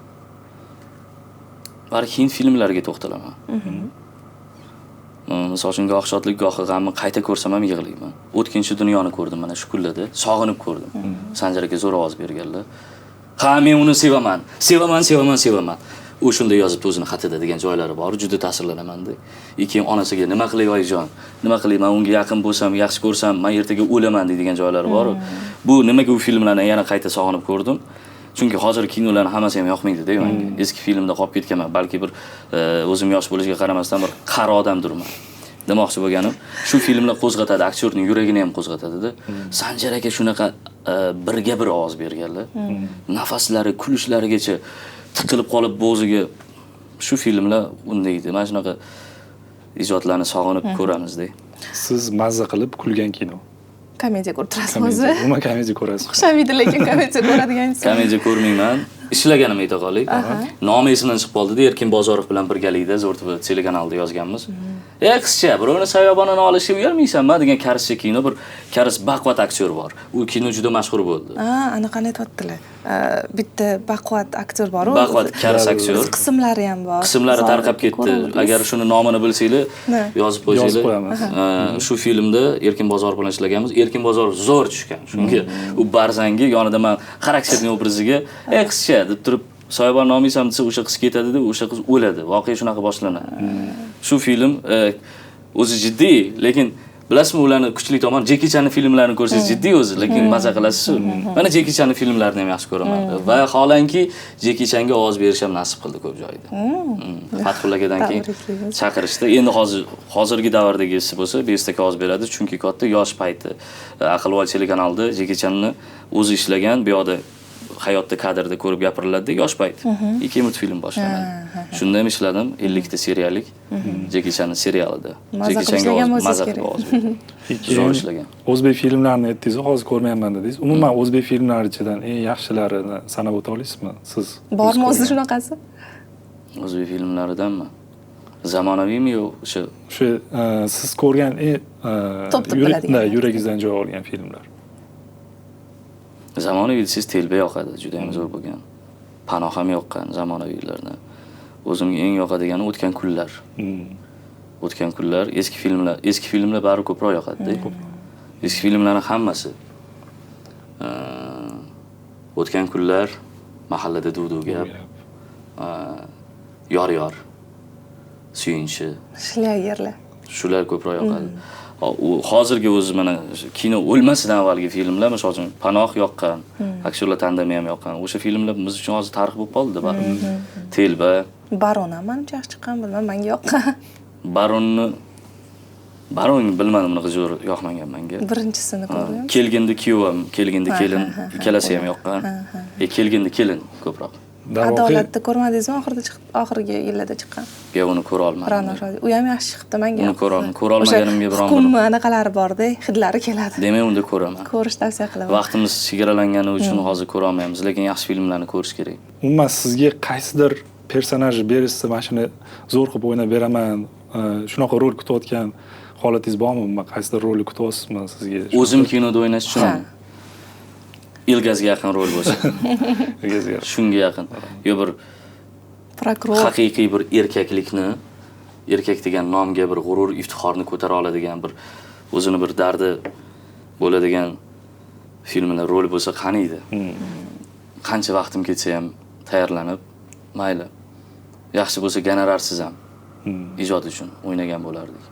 Speaker 1: Balki Hind filmlariga to'xtalaman. Misol uchun goh shodlik, goh g'amni qayta ko'rsam ham yig'layman. O'tkinchi dunyoni ko'rdim mana shu kunlarda, sog'inib ko'rdim. Sanjar aka zo'r ovoz berganlar. Ha, men uni sevaman. Sevaman. U shunday yozibdi o'zini xatida degan joylari bor. Juda ta'sirlanaman-da. Keyin onasiga nima qilay oyijon? Nima qilay? Men unga yaqin bo'lsam, yaxshi ko'rsam, men ertaga o'laman degan joylari bor. Bu nimaga u filmlarni yana qayta sog'inib ko'rdim? Chunki hozir kinolarning hammasi ham yoqmaydi-da menga. Eski filmda qolib ketganman. Balki bir o'zim yosh bo'lishiga qaramasdan bir qari odamdirman. Demoqchi bo'lganim, shu filmlar qo'zg'atadi, aktyorning yuragini ham qo'zg'atadi-da. Sanjar aka shunaqa birga bir ovoz berganlar. Nafaslari, kulishlarigacha tiqilib qolib bo'g'ziga shu filmlar unday edi. Mana shunaqa ijodlarni sog'inib ko'ramiz-da.
Speaker 3: Siz mazza qilib kulgan kino.
Speaker 2: Komediya ko'rib turasizmi o'zi?
Speaker 3: Umuman komediya ko'rasiz.
Speaker 2: Xushamaydi lekin komediya ko'radigan inson.
Speaker 1: Komediya ko'rmayman. Ishlaganimni ayta qolaylik. Nomi esimdan chiqib qoldi-da, Erkin Bozorov bilan birgalikda Zo'r TV telekanalida yozganmiz. Qizcha, birovni sayobonini olishga uyalmaysanmi degan karischa kino, bir karis baquvvat aktyor bor. U kino juda mashhur bo'ldi.
Speaker 2: Anaqani aytibdilar. bitta baquvvat aktyor bor.
Speaker 1: Baquvvat karas aktyor.
Speaker 2: Qismlari ham bor.
Speaker 1: Qismlari tarqab ketdi. Agar shuni nomini bilsanglar, yozib qo'ysanglar.
Speaker 3: qo'yamiz.
Speaker 1: Shu filmda Erkin Bozor bilan ishlaganmiz. Erkin Bozor zo'r tushgan. Chunki u Barzangi yonida men xarakterning obraziga qizcha deb turib Soyabon nomiysan desa o'sha qiz ketadi-da, o'sha qiz o'ladi. Voqea shunaqa boshlanadi. Shu film o'zi jiddiy, lekin bilasizmi, ularni kuchli tomon Jeki Channing filmlarini ko'rsangiz jiddiy o'zi, lekin maza qilasiz. Mana Jeki Channing filmlarini ham yaxshi ko'raman. Va holanki Jeki Changa ovoz berish ham nasib qildi ko'p joyda. Fathullo akadan keyin chaqirishdi. Endi hozirgi davrdagisi bo'lsa, bestak ovoz beradi, chunki katta yosh payti Aqlvoy telekanalida Jeki Channni o'zi ishlagan, bu yoqda hayotda kadrda ko'rib gapiriladi yosh payt. 2 multfilm boshlanadi. Shunda ham ishladim 50 ta seriallik Jeki Channing serialida. Jeki Changa maza zo'r ishlagan.
Speaker 3: O'zbek filmlarini aytdingiz, hozir ko'rmayapman dedingiz. Umuman o'zbek filmlari ichidan eng yaxshilarini sanab o'ta olasizmi siz?
Speaker 2: Bormi o'zi shunaqasi?
Speaker 1: O'zbek filmlaridanmi? Zamonaviymi yo o'sha
Speaker 3: siz ko'rgan
Speaker 2: Top biladigan.
Speaker 3: yuragingizdan joy olgan filmlar.
Speaker 1: Zamonaviy desangiz Telba yoqadi, juda ham zo'r bo'lgan. Panoh ham yoqqan zamonaviylarni. O'zimga eng yoqadigani O'tgan kunlar. O'tgan kunlar, eski filmlar bari ko'proq yoqadi-da. Eski filmlarning hammasi. O'tgan kunlar, Mahallada duv-duv gap, Yor, Suyunchi.
Speaker 2: Shlagerlar.
Speaker 1: Shular ko'proq yoqadi. Hozirgi o'zi mana kino o'lmasidan avvalgi filmlar, misol uchun Panoh yoqqan, aktyorlar tandemi ham yoqqan. O'sha filmlar biz uchun hozir tarix bo'lib qoldi, baribir. Telba,
Speaker 2: Baron ham menimcha yaxshi chiqqan, bilmam, menga yoqqan.
Speaker 1: Baron bilmadim, unaqa zo'r yoqmagan menga.
Speaker 2: Birinchisini ko'rdim.
Speaker 1: Kelgindi kuyovim, kelgindi kelin, ikkalasi ham yoqqan. Kelgindi kelin ko'proq.
Speaker 2: Adolatni ko'rmadingizmi? Oxirgi yillarda chiqqan.
Speaker 1: Yo'q, uni ko'ra olmadim.
Speaker 2: U ham yaxshi chiqdi menga.
Speaker 1: Uni ko'ra olmaganimga biron
Speaker 2: hukm anaqalari bor-da, hidlari keladi.
Speaker 1: Demak, unda ko'raman.
Speaker 2: Ko'rish tavsiya qilaman.
Speaker 1: Vaqtimiz chegaralangani uchun hozir ko'ra olmaymiz, lekin yaxshi filmlarni ko'rish kerak.
Speaker 3: Umuman sizga qaysidir personaj berishsa, mana shuni zo'r qilib o'ynab beraman, shunaqa rol kutayotgan holatingiz bormi? Qaysidir rolni kutyapsizmi sizga?
Speaker 1: O'zim kinoda o'ynash uchun Ilgazga yaqin rol bo'lsa.
Speaker 3: Ilgazga.
Speaker 1: Shunga yaqin. Yo bir
Speaker 2: prokuror,
Speaker 1: haqiqiy bir erkaklikni, erkak degan nomga bir g'urur, iftixorni ko'tara oladigan bir o'zini bir dardi bo'ladigan filmda rol bo'lsa qani edi. Qancha vaqtim ketsa ham tayyorlanib, mayli. Yaxshi bo'lsa gonorarsiz ham ijod uchun o'ynagan bo'lardik.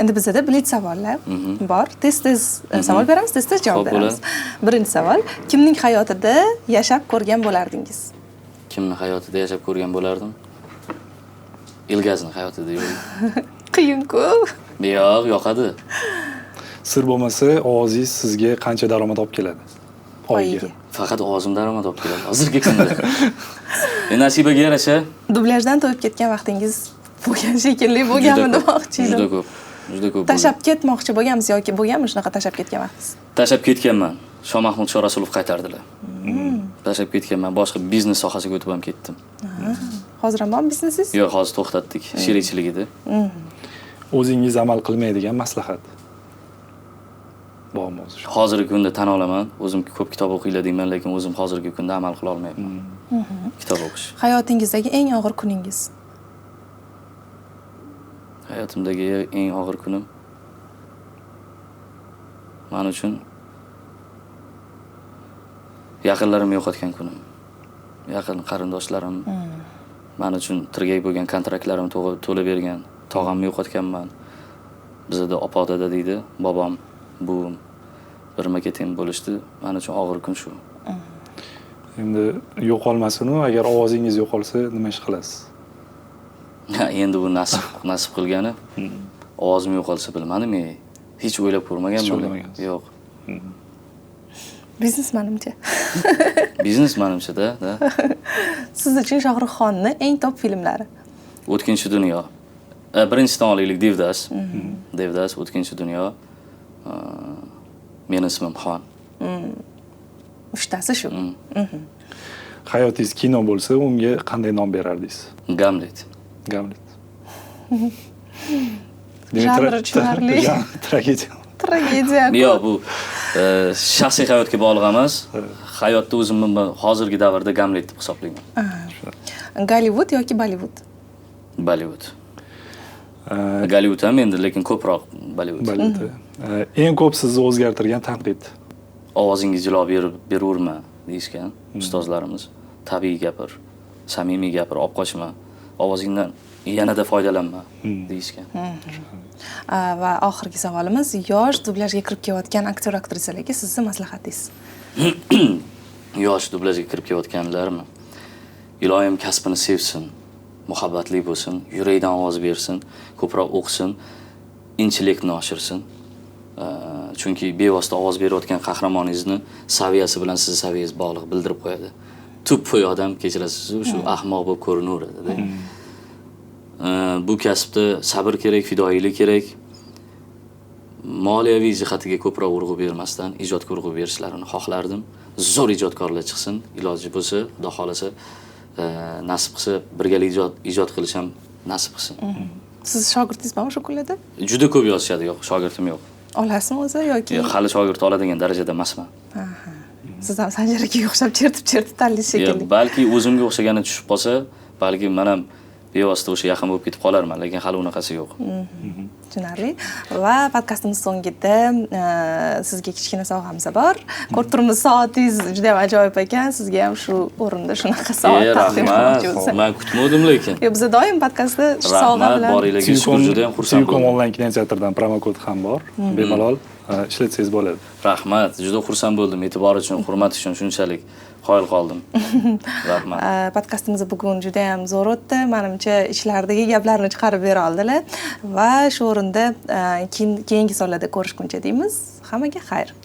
Speaker 2: Endi bizda blitz savollar bor. Tez-tez savol beramiz, tez-tez javob beramiz. Birinchi savol: kimning hayotida yashab ko'rgan bo'lardingiz?
Speaker 1: Kimning hayotida yashab ko'rgan bo'lardim? Ilgazning hayotida yo'q.
Speaker 2: Qiyin-ku.
Speaker 1: Yo'q, yoqadi.
Speaker 3: Sir bo'lmasa, ovozingiz sizga qancha daromad olib keladi? Oyiga.
Speaker 1: Faqat ovozim daromad olib keladi hozirgi kunda. Nasibaga yarasha
Speaker 2: Dublyajdan to'yib ketgan vaqtingiz bo'lgan shekilli, bo'lganmi demoqchi edim.
Speaker 1: Juda ko'p.
Speaker 2: Tashab ketmoqchi bo'lgansiz yoki bo'lganmi shunaqa tashab ketgan vaqtingiz?
Speaker 1: Tashab ketganman. Shomahmud Shorasulov qaytardilar. Tashab ketganman. Boshqa biznes sohasiga o'tib ham ketdim.
Speaker 2: Hozir ham bor biznesingiz?
Speaker 1: Yo'q, hozir to'xtatdik. Sherikchilik edi.
Speaker 3: O'zingiz amal qilmaydigan maslahat bormi o'zi?
Speaker 1: Hozirgi kunda tan olaman, o'zim ko'p kitob o'qiylar deyman, lekin o'zim hozirgi kunda amal qila olmayapman. Kitob o'qish.
Speaker 2: Hayotingizdagi eng og'ir kuningiz?
Speaker 1: Hayotimdagi eng og'ir kunim men uchun yaqinlarimni yo'qotgan kunim. Yaqin qarindoshlarim men uchun tirgak bo'lgan kontraktlarimni to'lab bergan, tog'amni yo'qotganman. Bizda opa-dada deydi, bobom, buvim birma-ketin bo'lishdi. Men uchun og'ir kun shu.
Speaker 3: Endi yo'qolmasin-u, agar ovozingiz yo'qolsa, nima ish qilasiz?
Speaker 1: Endi bu nasib qilgani. Ovozim yo'qolsa bilmadim, hech o'ylab ko'rmaganman. Yo'q.
Speaker 2: Biznesmenimcha.
Speaker 1: Biznesmenimcha-da.
Speaker 2: Siz uchun Shohruxxonning eng top filmlari?
Speaker 1: O'tkinchi dunyo. Birinchidan olaylik Devdas. Devdas, O'tkinchi dunyo. Mening ismim Xon.
Speaker 2: Uchtasi shu.
Speaker 3: Hayotingiz kino bo'lsa, unga qanday nom berardingiz?
Speaker 1: Gamlet.
Speaker 3: Gamlet.
Speaker 2: Janri tushunarli.
Speaker 3: Tragediya.
Speaker 2: Tragediya.
Speaker 1: Yo'q, bu shaxsiy hayotga bog'liq emas. hayotda o'zimni hozirgi davrda Gamlet deb hisoblayman.
Speaker 2: Gollivud yoki Bollivud?
Speaker 1: Bollivud. Gollivud ham endi, lekin ko'proq Bollivud.
Speaker 3: Bollivud. Eng ko'p sizni o'zgartirgan tanqid.
Speaker 1: Ovozingga jilo beraverma deyishgan ustozlarimiz. Tabiiy gapir, samimiy gapir, olib qochma. Ovozingdan yanada foydalanma deyishgan.
Speaker 2: Va oxirgi savolimiz, yosh dublyajga kirib kelayotgan aktyor aktrisalarga sizning maslahatingiz?
Speaker 1: Yosh dublyajga kirib kelayotganlarmi? Iloyim kasbini sevsin, muhabbatli bo'lsin, yuragidan ovoz bersin, ko'proq o'qisin, intellektni oshirsin. Chunki bevosita ovoz berayotgan qahramoningizni saviyasi bilan sizning saviyangiz bog'liq bildirib qo'yadi. Tuppo'y odam kechirasiz, shu ahmoq bo'lib ko'rinaveradi. Bu kasbda sabr kerak, fidoyilik kerak. Moliyaviy jihatiga ko'proq urg'u bermasdan ijodga urg'u berishlarini xohlardim. Zo'r ijodkorlar chiqsin, iloji bo'lsa, xudo xolasa, nasib qilsa birgalikda ijod qilish ham nasib qilsin.
Speaker 2: Siz shogirdingiz bormi shu kunlarda?
Speaker 1: Juda ko'p yozishadi, yo'q, shogirdim yo'q.
Speaker 2: Olasizmi o'zi yoki?
Speaker 1: Hali shogird oladigan darajada emasman.
Speaker 2: Siz ham Sanjar akaga o'xshab chertib tanlaysiz shekilli.
Speaker 1: Balki o'zimga o'xshagani tushib qolsa, balki men ham bevosita o'sha yaqin bo'lib ketib qolarman, lekin hali unaqasi yo'q.
Speaker 2: Tushunarli. Va podkastimiz so'ngida sizga kichkina sovg'amiz bor. Ko'rib turibmiz, soatingiz juda ham ajoyib ekan. Sizga ham shu o'rinda shunaqa soat taqdim qilmoqchimiz.
Speaker 1: Men kutmadim lekin.
Speaker 2: Biz doim podkastda sovg'a bilan
Speaker 1: boringlarga shukr, juda ham xursand
Speaker 3: bo'ldim. Onlayn kinoteatrdan promokod ham bor. Bemalol ishlatsangiz bo'ladi.
Speaker 1: Rahmat, juda xursand bo'ldim. E'tibor uchun, hurmat uchun shunchalik qoyil qoldim. Rahmat.
Speaker 2: Podkastimiz bugun juda ham zo'r o'tdi. Menimcha ichlaridagi gaplarni chiqarib bera oldilar va shu o'rinda keyingi sonlarda ko'rishguncha deymiz. Hammaga xayr.